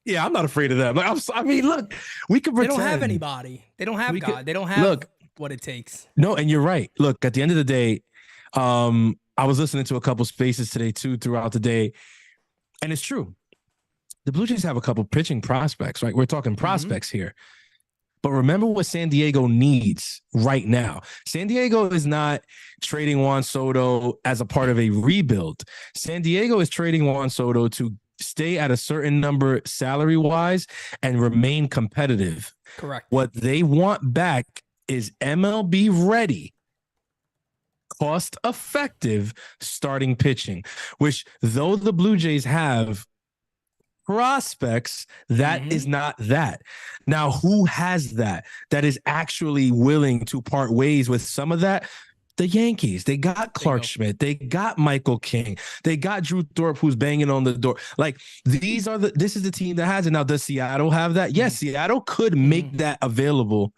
yeah, I'm not afraid of that. Like, I mean, look, we could pretend. They don't have anybody. They don't have God. They don't have what it takes. No, and you're right. Look, at the end of the day, I was listening to a couple spaces today too throughout the day, and it's true. The Blue Jays have a couple pitching prospects, right? We're talking prospects here. But remember what San Diego needs right now. San Diego is not trading Juan Soto as a part of a rebuild. San Diego is trading Juan Soto to stay at a certain number salary-wise and remain competitive. Correct. What they want back is MLB ready, cost-effective starting pitching, which though the Blue Jays have prospects, that is not that. Now, who has that is actually willing to part ways with some of that? The Yankees. They got Clark Schmidt. They got Michael King. They got Drew Thorpe, who's banging on the door. Like, this is the team that has it. Now, does Seattle have that? Yes, Seattle could make that available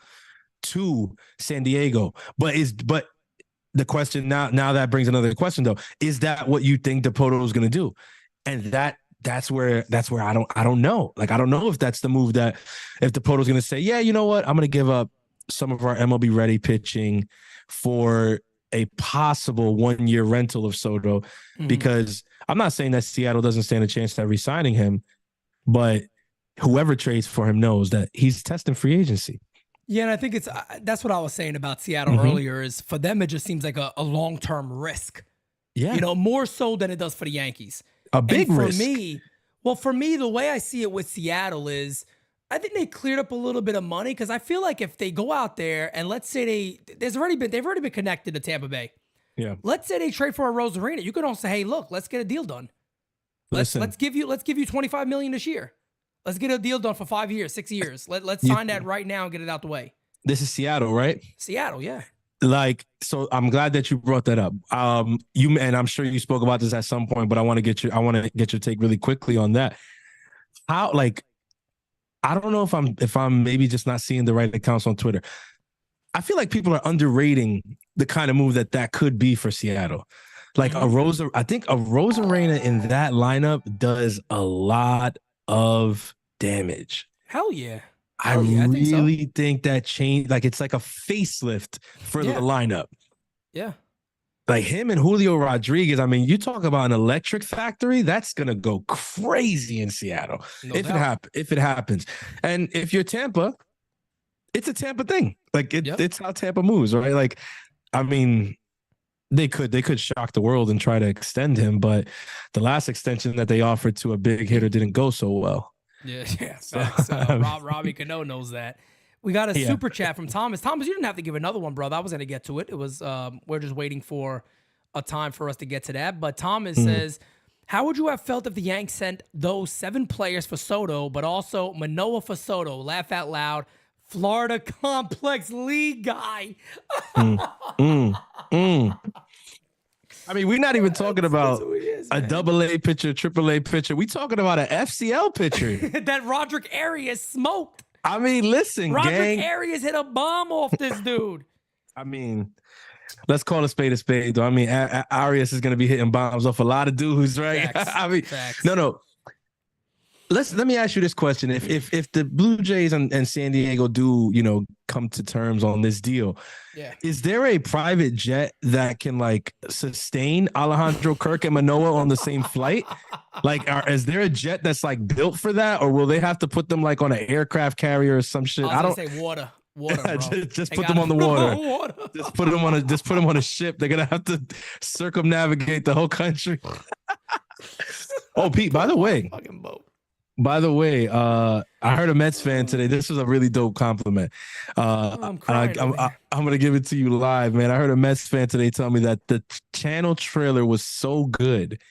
to San Diego. But the question now that brings another question though. Is that what you think Dipoto is going to do? And that's where I don't know. Like, I don't know if that's the move that if Dipoto's going to say, yeah, you know what? I'm going to give up some of our MLB ready pitching for a possible 1-year rental of Soto, because I'm not saying that Seattle doesn't stand a chance at re-signing him, but whoever trades for him knows that he's testing free agency. Yeah, and I think that's what I was saying about Seattle earlier, is for them, it just seems like a long-term risk. Yeah. More so than it does for the Yankees. A big risk. For me, the way I see it with Seattle is, I think they cleared up a little bit of money, because I feel like if they go out there and let's say they've already been connected to Tampa Bay. Yeah. Let's say they trade for a Rosarina. You could also say, hey, look, let's get a deal done. Let's give you $25 million this year. Let's get a deal done for 5 years, 6 years. Let's sign that right now and get it out the way. This is Seattle, right? Seattle, yeah. Like, so I'm glad that you brought that up. And I'm sure you spoke about this at some point, but I want to get your take really quickly on that. How, like, I don't know if I'm maybe just not seeing the right accounts on Twitter. I feel like people are underrating the kind of move that could be for Seattle. Like I think a Rosarina in that lineup does a lot of damage. Hell yeah. I really think that change, like, it's like a facelift for the lineup. Yeah. Like him and Julio Rodriguez, I mean, you talk about an electric factory, that's going to go crazy in Seattle if it happens. And if you're Tampa, it's a Tampa thing. Like, it's how Tampa moves, right? Like, I mean, They could shock the world and try to extend him, but the last extension that they offered to a big hitter didn't go so well. Yeah. Facts. Robbie Cano knows that. We got a super chat from Thomas. Thomas, you didn't have to give another one, brother. I was going to get to it. It was we're just waiting for a time for us to get to that. But Thomas says, how would you have felt if the Yanks sent those 7 players for Soto, but also Manoah for Soto? Laugh out loud. Florida Complex League guy. I mean, we're not even talking about a AA pitcher, AAA pitcher. We talking about an FCL pitcher. That Roderick Arias smoked. I mean, listen, Roderick gang. Arias hit a bomb off this dude. I mean, let's call a spade, though. I mean, Arias is going to be hitting bombs off a lot of dudes, right? Facts. I mean, Facts. no. Let me ask you this question: If the Blue Jays and San Diego do, come to terms on this deal, is there a private jet that can like sustain Alejandro Kirk and Manoah on the same flight? Like, is there a jet that's like built for that, or will they have to put them like on an aircraft carrier or some shit? I don't say water, bro. just put them on the water. Just put them on a ship. They're gonna have to circumnavigate the whole country. Oh, Pete, by the way. Fucking boat. By the way, I heard a Mets fan today. This was a really dope compliment. I'm crying. I'm going to give it to you live, man. I heard a Mets fan today tell me that the channel trailer was so good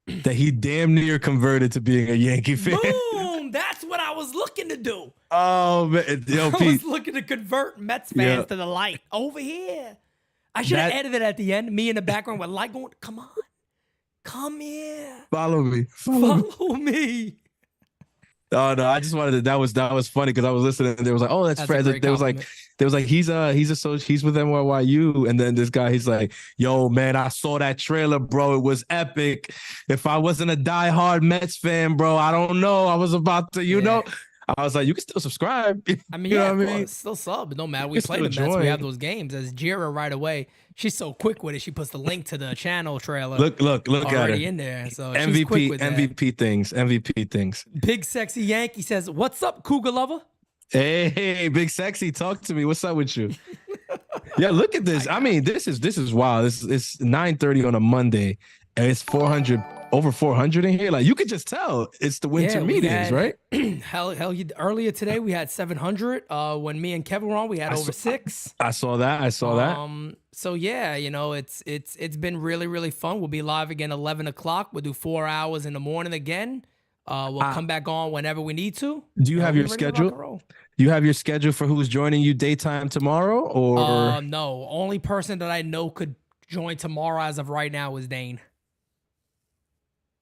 that he damn near converted to being a Yankee fan. Boom! That's what I was looking to do. Oh, man. Yo, I Pete. was looking to convert Mets fans to the light. Over here. I should have edited at the end. Me in the background with light going, come on. Come here. Follow me. Follow me. Oh no! I just wanted to. That was funny because I was listening and they was like, "Oh, that's Fred." There was like he's with NYYU, and then this guy he's like, "Yo, man, I saw that trailer, bro. It was epic. If I wasn't a diehard Mets fan, bro, I don't know. I was about to, know." I was like, "You can still subscribe." I mean, what I mean? Still sub. It don't matter. We play the Mets. We have those games. As Jira right away, she's so quick with it. She puts the link to the channel trailer. Look already at her in there. So MVP things. Big Sexy Yankee says, "What's up, Cougar lover?" Hey, Big Sexy, talk to me. What's up with you? Yeah, look at this. I mean, this is wild. It's 9:30 on a Monday, and it's 400. Over 400 in here. Like, you could just tell it's the winter meetings, right? Hell, earlier today we had 700. When me and Kevin were on, we had over 6. I saw that. So yeah, it's been really, really fun. We'll be live again 11 o'clock. We'll do 4 hours in the morning again. We'll come back on whenever we need to. Do you have your schedule? You have your schedule for who's joining you daytime tomorrow, or no? Only person that I know could join tomorrow as of right now is Dane.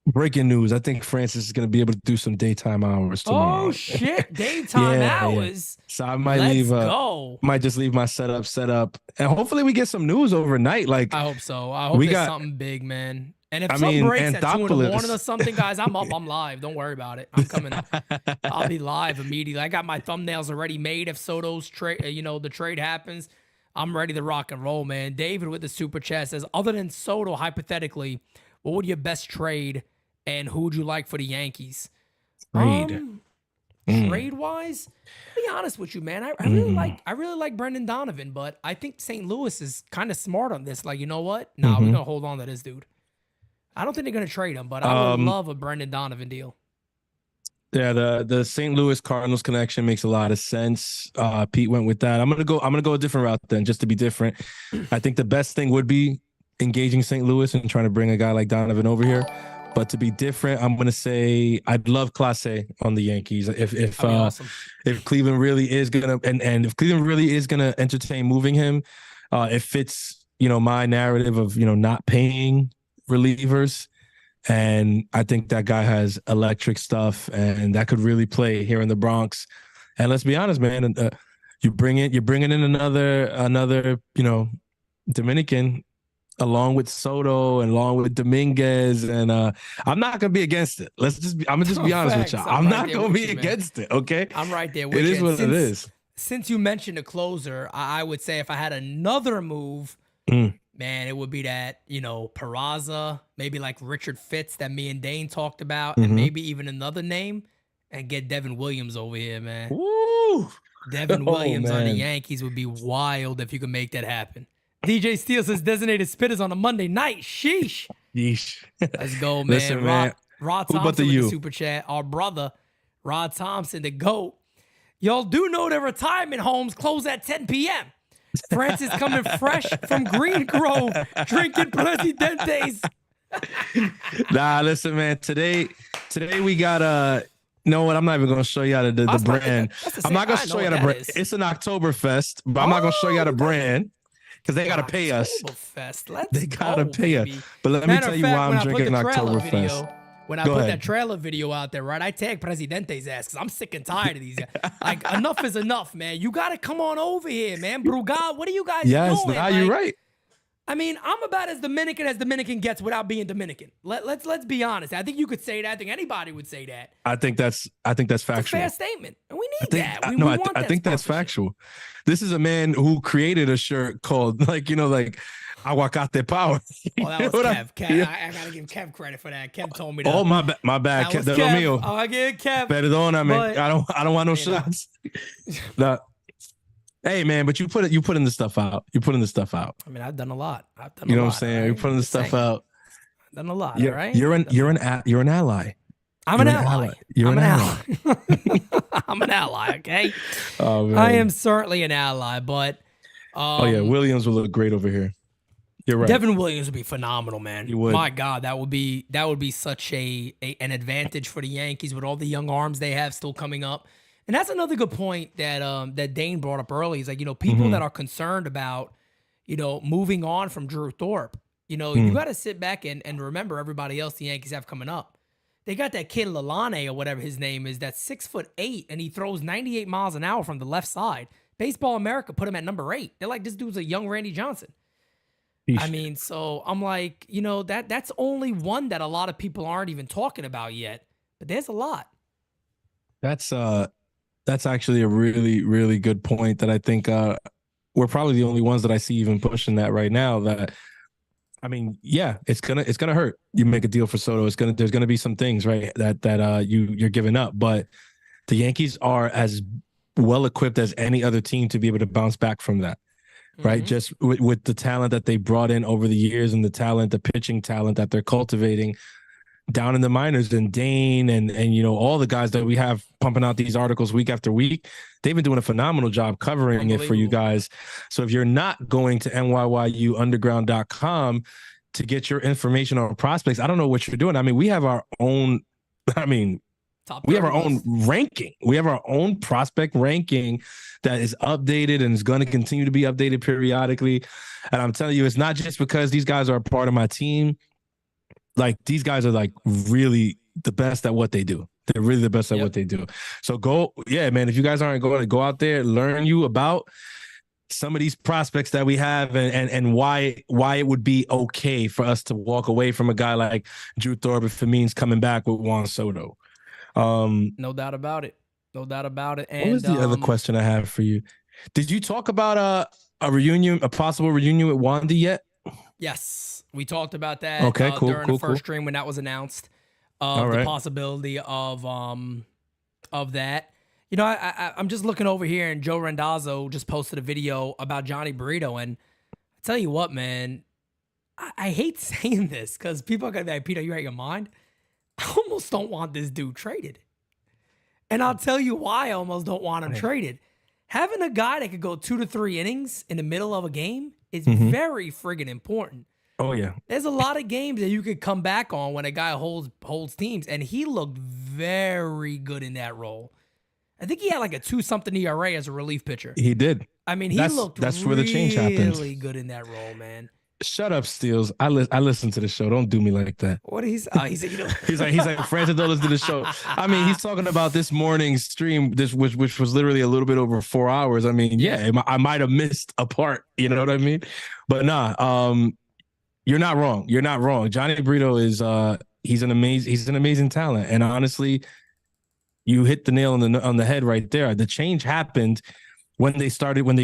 Breaking news. I think Francis is going to be able to do some daytime hours tomorrow. Oh, shit. Daytime hours. Yeah. So I might might just leave my setup set up. And hopefully we get some news overnight. Like, I hope so. I hope there's something big, man. And if something breaks at 2 in the morning or something, guys, I'm up. I'm live. Don't worry about it. I'm coming. I'll be live immediately. I got my thumbnails already made. If Soto's trade, the trade happens, I'm ready to rock and roll, man. David with the super chat says, other than Soto, hypothetically, what would your best trade and who would you like for the Yankees? Trade-wise, to be honest with you, man, I really like Brendan Donovan, but I think St. Louis is kind of smart on this. Like, you know what? Nah, we're gonna hold on to this dude. I don't think they're gonna trade him, but I would love a Brendan Donovan deal. Yeah, the St. Louis Cardinals connection makes a lot of sense. Pete went with that. I'm gonna go a different route then, just to be different. I think the best thing would be engaging St. Louis and trying to bring a guy like Donovan over here. But to be different, I'm gonna say I'd love Clase on the Yankees. If Cleveland really is gonna and if Cleveland really is gonna entertain moving him, it fits my narrative of not paying relievers, and I think that guy has electric stuff, and that could really play here in the Bronx. And let's be honest, man, you're bringing in another Dominican, along with Soto and along with Dominguez, and I'm not gonna be against it. I'm gonna just be honest with y'all. I'm not gonna be against it. Okay, I'm right there with you. It is what it is. Since you mentioned a closer, I would say if I had another move, man, it would be that Peraza, maybe like Richard Fitz that me and Dane talked about, and maybe even another name, and get Devin Williams over here, man. Woo! Devin Williams on the Yankees would be wild if you could make that happen. DJ Steele says designated spitters on a Monday night. Sheesh. Yeesh. Let's go, man. Listen, man. Rod Who but Thompson the with you? the super chat. Our brother, Rod Thompson, the GOAT. Y'all do know the retirement homes close at 10 p.m. Francis coming fresh from Green Grove, drinking Presidentes. Nah, listen, man. Today we got you know what? I'm not even gonna show you how to the brand. I'm not gonna show you how to brand. It's an Oktoberfest, but I'm not gonna show you how to brand because they gotta pay us. They gotta pay us. But let me tell you why I'm drinking Oktoberfest. When I put that trailer video out there, right, I tag Presidente's ass because I'm sick and tired of these guys. Like, enough is enough, man. You got to come on over here, man. Brugal, what are you guys doing? Yes, now you're right. I mean, I'm about as Dominican gets without being Dominican. Let's be honest. I think you could say that. I think anybody would say that. I think that's factual. It's a fair statement. And we need that. We want I think that's factual. This is a man who created a shirt called, Aguacate Power. Oh, that was Kev. I gotta give Kev credit for that. Kev told me that. Oh, my bad. That was Kev. Kev. I give Kev. Perdóname. I don't want no shots. No. Hey, man, but you put in the stuff out. You put in the stuff out. I mean, I've done a lot. You know what I'm saying? Right? You're putting the stuff out. I've done a lot, right? You're an ally. I'm an ally. I'm an ally. I'm an ally, okay? Oh, man. I am certainly an ally, but Williams will look great over here. You're right. Devin Williams would be phenomenal, man. He would. My God, that would be such an advantage for the Yankees with all the young arms they have still coming up. And that's another good point that Dane brought up early. Is like, people that are concerned about, moving on from Drew Thorpe. You got to sit back and remember everybody else the Yankees have coming up. They got that kid Lalane or whatever his name is, that's 6'8", and he throws 98 miles an hour from the left side. Baseball America put him at number 8. They're like, this dude's a young Randy Johnson. I mean, so I'm like, that's only one that a lot of people aren't even talking about yet. But there's a lot. That's actually a really, really good point that I think we're probably the only ones that I see even pushing that right now. That, I mean, yeah, it's gonna hurt. You make a deal for Soto, there's gonna be some things, right, that you're giving up. But the Yankees are as well equipped as any other team to be able to bounce back from that. Right, just with the talent that they brought in over the years and the pitching talent that they're cultivating down in the minors, and Dane and all the guys that we have pumping out these articles week after week, they've been doing a phenomenal job covering it for you guys. So if you're not going to NYYUunderground.com to get your information on prospects, I don't know what you're doing. I mean, we have our own. We have our own ranking. We have our own prospect ranking that is updated and is going to continue to be updated periodically. And I'm telling you, it's not just because these guys are a part of my team. Like, these guys are like really the best at what they do. They're really the best at what they do. So man, if you guys aren't going to go out there, learn you about some of these prospects that we have and why it would be okay for us to walk away from a guy like Drew Thorpe if it means coming back with Juan Soto. No doubt about it. And what was the other question I have for you? Did you talk about a possible reunion with Wandy yet? Yes, we talked about that. Okay, during the first stream when that was announced. The possibility of that. I'm just looking over here, and Joe Randazzo just posted a video about Johnny Burrito, and I tell you what, man, I hate saying this because people are gonna be like, Peter, you out of your mind? I almost don't want this dude traded. And I'll tell you why I almost don't want him traded. Having a guy that could go 2 to 3 innings in the middle of a game is very friggin' important. Oh, yeah. There's a lot of games that you could come back on when a guy holds teams, and he looked very good in that role. I think he had like a 2-something ERA as a relief pitcher. He did. I mean, that's where the change happens. Really good in that role, man. Shut up, Steels. I listen to the show. Don't do me like that. What he said? He said, he's like Francis don't listen to the show. I mean, he's talking about this morning's stream, which was literally a little bit over 4 hours. I mean, I might have missed a part. You know what I mean? But nah, you're not wrong. You're not wrong. Johnny Burrito is he's an amazing talent, and honestly, you hit the nail on the head right there. The change happened when they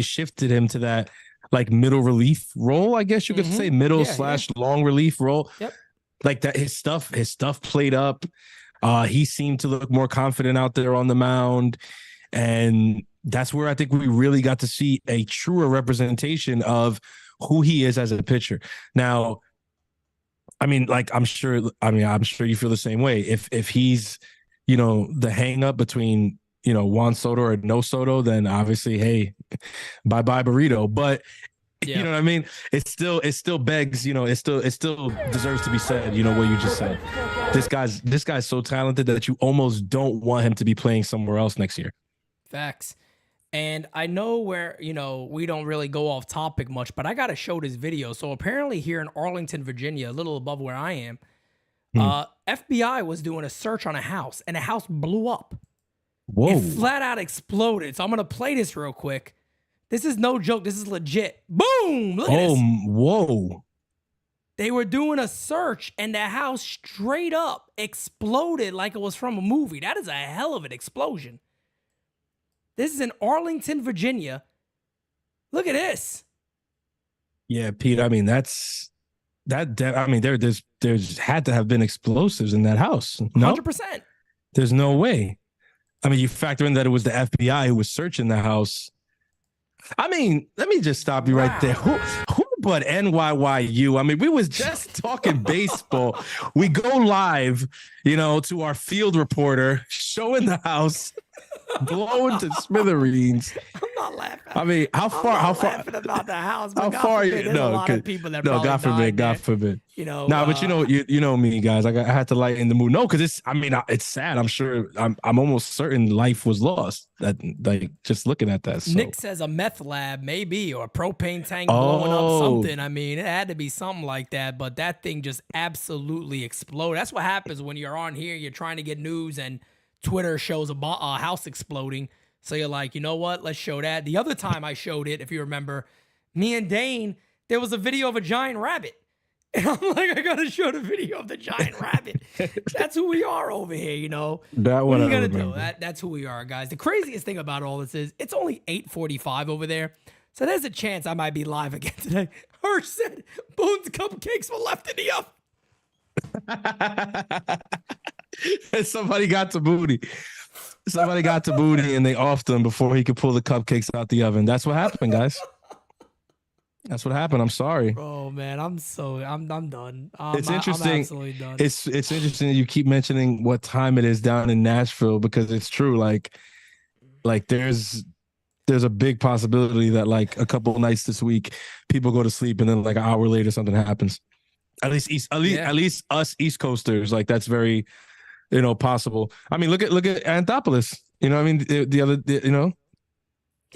shifted him to that like middle relief role, I guess you could say middle / long relief role. Yep. Like that, his stuff played up. He seemed to look more confident out there on the mound. And that's where I think we really got to see a truer representation of who he is as a pitcher. Now, I mean, like I'm sure you feel the same way. If he's, the hang up between, Juan Soto or no Soto, then obviously, hey, bye burrito. But you know what I mean? It still begs, it still deserves to be said, what you just said. This guy's so talented that you almost don't want him to be playing somewhere else next year. Facts. And I know where, we don't really go off topic much, but I got to show this video. So apparently here in Arlington, Virginia, a little above where I am, FBI was doing a search on a house and the house blew up. Whoa. It flat out exploded. So I'm going to play this real quick. This is no joke. This is legit. Boom. Look at this. Whoa. They were doing a search and the house straight up exploded like it was from a movie. That is a hell of an explosion. This is in Arlington, Virginia. Look at this. Yeah, Pete. I mean, there's had to have been explosives in that house. No? 100%. There's no way. I mean, you factor in that it was the FBI who was searching the house. I mean, let me just stop you right there. Who but NYYU? I mean, we was just talking baseball. We go live, to our field reporter, showing the house, blowing to smithereens. I'm not laughing. I mean, how far? Laughing about the house. But How far? There's a lot of people that God forbid. God forbid. But you know me, guys. I had to lighten the mood. No, because it's sad. I'm sure. I'm almost certain life was lost. That just looking at that. So. Nick says a meth lab, maybe, or a propane tank blowing up something. I mean, it had to be something like that. But that thing just absolutely exploded. That's what happens when you're on here. You're trying to get news and Twitter shows a house exploding. So you're like, you know what? Let's show that. The other time I showed it, if you remember, me and Dane, there was a video of a giant rabbit. And I'm like, I got to show the video of the giant rabbit. That's who we are over here, That what one are you going to do? That's who we are, guys. The craziest thing about all this is it's only 8:45 over there. So there's a chance I might be live again today. Hirsch said, Boone's cupcakes were left in the oven. And somebody got to Booty. And they offed him before he could pull the cupcakes out the oven. That's what happened, guys. That's what happened. I'm sorry. Oh man, I'm done. It's interesting. I'm absolutely done. It's interesting that you keep mentioning what time it is down in Nashville because it's true. Like there's a big possibility that like a couple of nights this week people go to sleep and then like an hour later something happens. At least us East Coasters, like that's very, possible. I mean, look at Anthopoulos.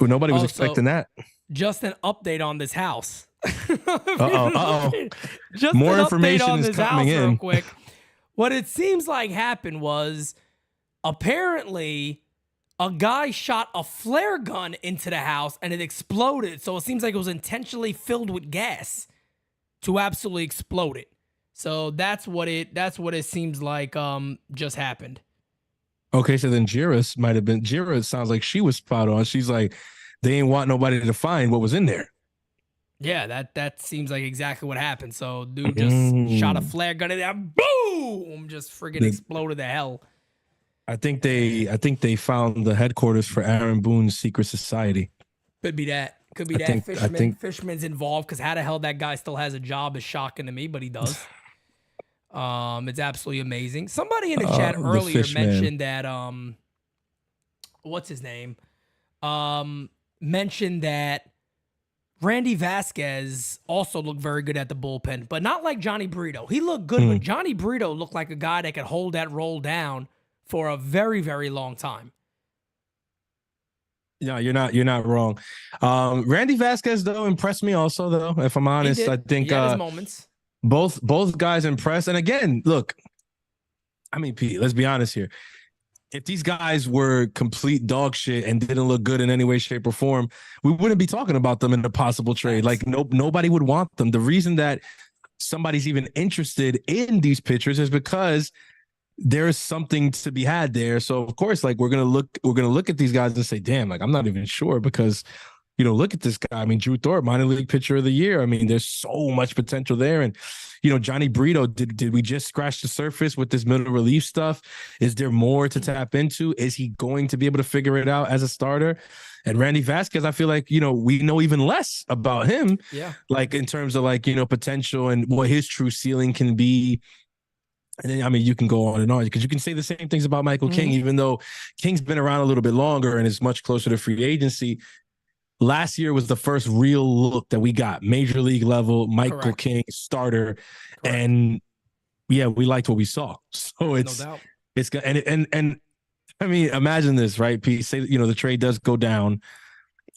Nobody was expecting that. Just an update on this house. Just more an information update on is this coming house in. real quick. What it seems like happened was apparently a guy shot a flare gun into the house and it exploded. So it seems like it was intentionally filled with gas to absolutely explode it. So that's what it seems like just happened. Okay, so then Jira might have been. Jira sounds like she was spot on. She's like, they ain't want nobody to find what was in there. Yeah, that seems like exactly what happened. So dude just shot a flare gun in there, boom, just friggin' exploded the hell. I think they found the headquarters for Aaron Boone's secret society. Could be that. Fishman's involved because how the hell that guy still has a job is shocking to me, but he does. It's absolutely amazing. Somebody in the chat earlier mentioned that what's his name? Mentioned that Randy Vasquez also looked very good at the bullpen, but not like Johnny Brito. He looked good, but Johnny Brito looked like a guy that could hold that roll down for a very, very long time. Yeah, you're not wrong. Randy Vasquez though impressed me also though. If I'm honest, I think he had his moments. Both guys impressed. And again, look, I mean, Pete, let's be honest here. If these guys were complete dog shit and didn't look good in any way, shape, or form, we wouldn't be talking about them in a possible trade. Like nobody would want them. The reason that somebody's even interested in these pitchers is because there's something to be had there. So of course, like we're gonna look at these guys and say, damn, like I'm not even sure because look at this guy. I mean, Drew Thorpe, minor league pitcher of the year. I mean, there's so much potential there. And, Johnny Brito, did we just scratch the surface with this middle relief stuff? Is there more to tap into? Is he going to be able to figure it out as a starter? And Randy Vasquez, I feel like, we know even less about him. Yeah. Like in terms of potential and what his true ceiling can be. And then, I mean, you can go on and on because you can say the same things about Michael King, even though King's been around a little bit longer and is much closer to free agency. Last year was the first real look that we got, major league level, Michael King starter. Correct. And yeah, we liked what we saw. So it's good. And I mean, imagine this, right, Pete? Say, the trade does go down,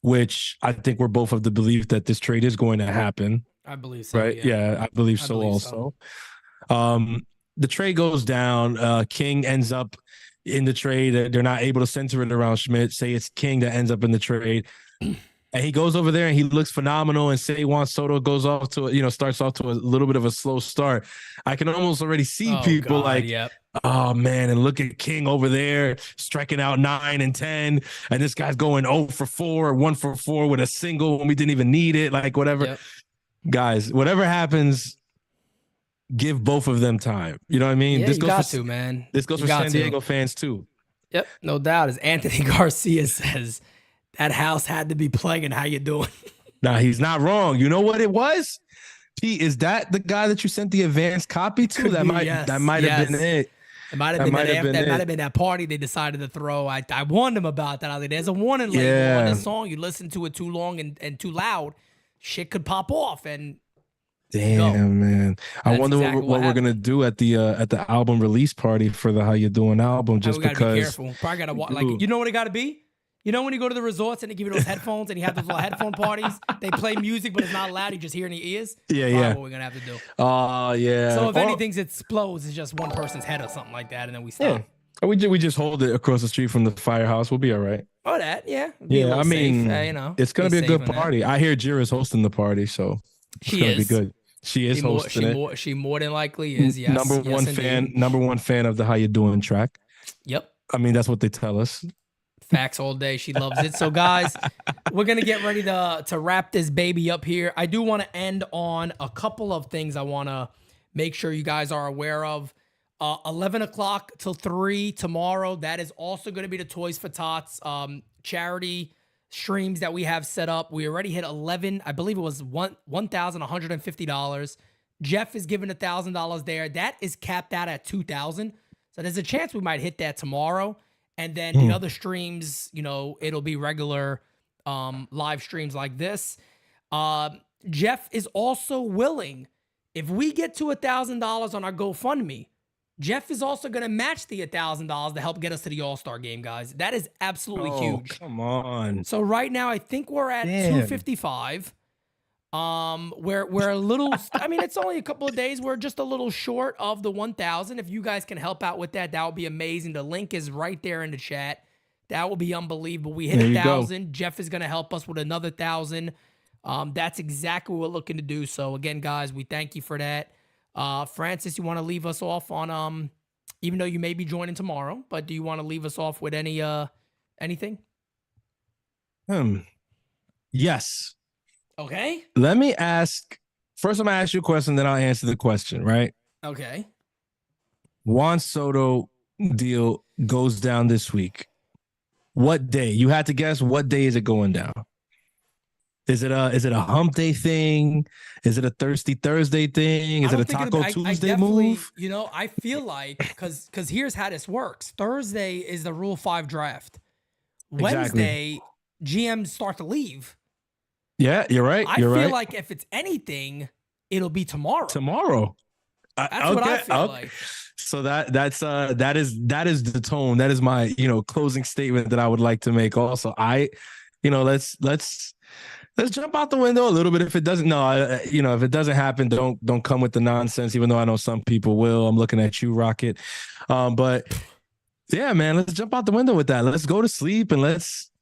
which I think we're both of the belief that this trade is going to happen. I believe so. Right. Yeah, I believe so also. The trade goes down. King ends up in the trade. They're not able to center it around Schmidt. Say it's King that ends up in the trade. And he goes over there and he looks phenomenal. And say Juan Soto goes off to, starts off to a little bit of a slow start. I can almost already see people oh man, and look at King over there striking out 9 and 10. And this guy's going 0 for 4, 1 for 4 with a single when we didn't even need it. Like whatever. Yep. Guys, whatever happens, give both of them time. You know what I mean? Yeah, this goes for man. This goes for San Diego fans too. Yep, no doubt. As Anthony Garcia says, that house had to be playing. How you doing? Nah, he's not wrong. You know what it was? Pete, is that the guy that you sent the advanced copy to? That might have been it. It might have been that party they decided to throw. I warned him about that. There's a warning label on this song. You listen to it too long and too loud, shit could pop off. And damn, man. I wonder what we're gonna do at the album release party for the How You Doing album. Just because, be careful. Probably gotta what it got to be. When you go to the resorts and they give you those headphones and you have those little headphone parties, they play music but it's not loud. You just hear in your ears. Yeah. What we're gonna have to do. Oh yeah. So if anything explodes, it's just one person's head or something like that, and then we stop. Yeah. We just hold it across the street from the firehouse. We'll be all right. Oh, that yeah. I mean, it's gonna be a good party. I hear Jira's hosting the party, so it's gonna be good. She is hosting it. She more than likely is. Yes. Number one fan of the How You Doing track. Yep. I mean, that's what they tell us. Facts all day. She loves it. So, guys, we're going to get ready to wrap this baby up here. I do want to end on a couple of things I want to make sure you guys are aware of. 11 o'clock till 3 tomorrow. That is also going to be the Toys for Tots charity streams that we have set up. We already hit 11. I believe it was $1,150. Jeff is giving $1,000 there. That is capped out at $2,000. So there's a chance we might hit that tomorrow. And then the other streams, it'll be regular live streams like this. Jeff is also willing, if we get to $1,000 on our GoFundMe, Jeff is also going to match the $1,000 to help get us to the All-Star game, guys. That is absolutely huge. Come on. So right now, I think we're at 255. We're a little, it's only a couple of days. We're just a little short of the 1,000. If you guys can help out with that, that would be amazing. The link is right there in the chat. That will be unbelievable. We hit 1,000. Jeff is going to help us with another 1,000. That's exactly what we're looking to do. So again, guys, we thank you for that. Francis, you want to leave us off on, even though you may be joining tomorrow, but do you want to leave us off with anything? Yes. Okay. Let me ask. First, I'm going to ask you a question, then I'll answer the question, right? Okay. Juan Soto deal goes down this week. What day? You had to guess. What day is it going down? Is it a hump day thing? Is it a Thirsty Thursday thing? Is it a Taco Tuesday move? I feel like because here's how this works. Thursday is the Rule 5 draft. Wednesday, GMs start to leave. Yeah, you're right. I feel like if it's anything, it'll be tomorrow. That's what I feel like. So that is the tone. That is my closing statement that I would like to make. Also, let's jump out the window a little bit. If it doesn't, if it doesn't happen, don't come with the nonsense. Even though I know some people will. I'm looking at you, Rocket. But yeah, man, let's jump out the window with that. Let's go to sleep and let's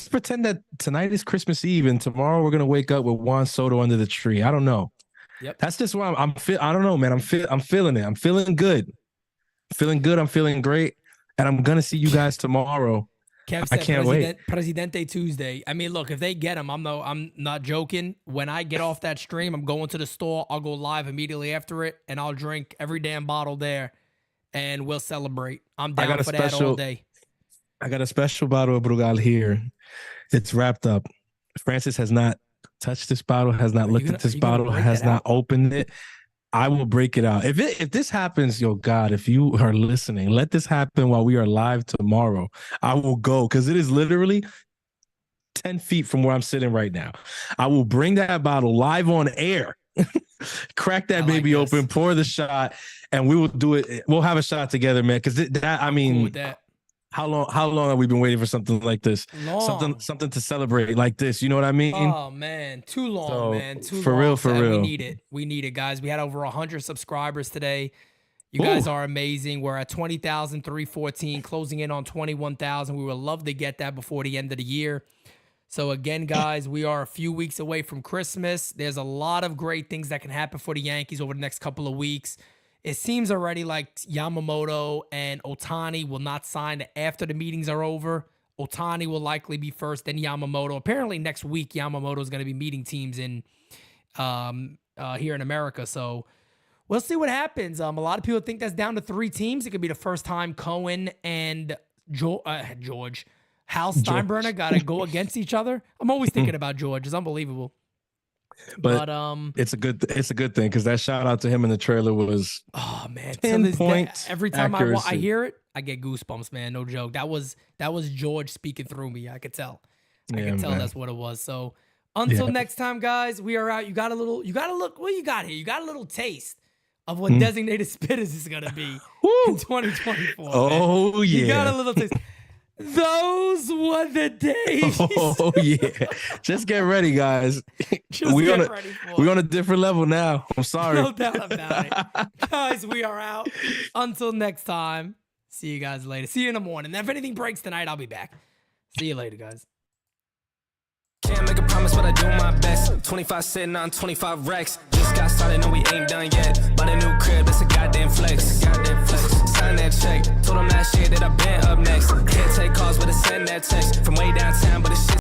pretend that tonight is Christmas Eve and tomorrow we're gonna wake up with Juan Soto under the tree. I don't know. Yep. That's just why I don't know, man. I'm feeling it. I'm feeling good. I'm feeling great. And I'm gonna see you guys tomorrow Kev I said can't wait. Presidente Tuesday. I mean, look, if they get him, I'm not joking. When I get off that stream, I'm going to the store. I'll go live immediately after it, and I'll drink every damn bottle there, and we'll celebrate. I'm down for that all day. I got a special bottle of Brugal here. It's wrapped up. Francis has not touched this bottle, has not looked at this bottle, has not opened it. I will break it out. If this happens, yo, God, if you are listening, let this happen while we are live tomorrow. I will go because it is literally 10 feet from where I'm sitting right now. I will bring that bottle live on air, crack that baby open, pour the shot, and we will do it. We'll have a shot together, man. Because I mean, cool with that. How long have we been waiting for something like this? Long. Something to celebrate like this. You know what I mean? Oh man, too long, man. Too for long. For real. We need it, guys. We had over 100 subscribers today. You guys are amazing. We're at 20,314, closing in on 21,000. We would love to get that before the end of the year. So again, guys, we are a few weeks away from Christmas. There's a lot of great things that can happen for the Yankees over the next couple of weeks. It seems already like Yamamoto and Ohtani will not sign after the meetings are over. Ohtani will likely be first, then Yamamoto. Apparently next week, Yamamoto is going to be meeting teams in here in America. So we'll see what happens. A lot of people think that's down to 3 teams. It could be the first time Cohen and George, Hal Steinbrenner got to go against each other. I'm always thinking about George. It's unbelievable. But it's a good thing because that shout out to him in the trailer was pinpoint. Every time I hear it, I get goosebumps, man. No joke. That was George speaking through me. I could tell. I could tell that's what it was. So until next time, guys, we are out. You got a look. What you got here? You got a little taste of what designated spitters is gonna be in 2024. Oh man. Yeah, you got a little taste. Those were the days. Oh yeah, just get ready, guys. We're on a different level now. I'm sorry. No doubt about it, guys. We are out. Until next time. See you guys later. See you in the morning. If anything breaks tonight, I'll be back. See you later, guys. Can't make a promise, but I do my best. 25 sitting on 25 racks. Just got started, no, we ain't done yet. But a new crib, that's a goddamn flex.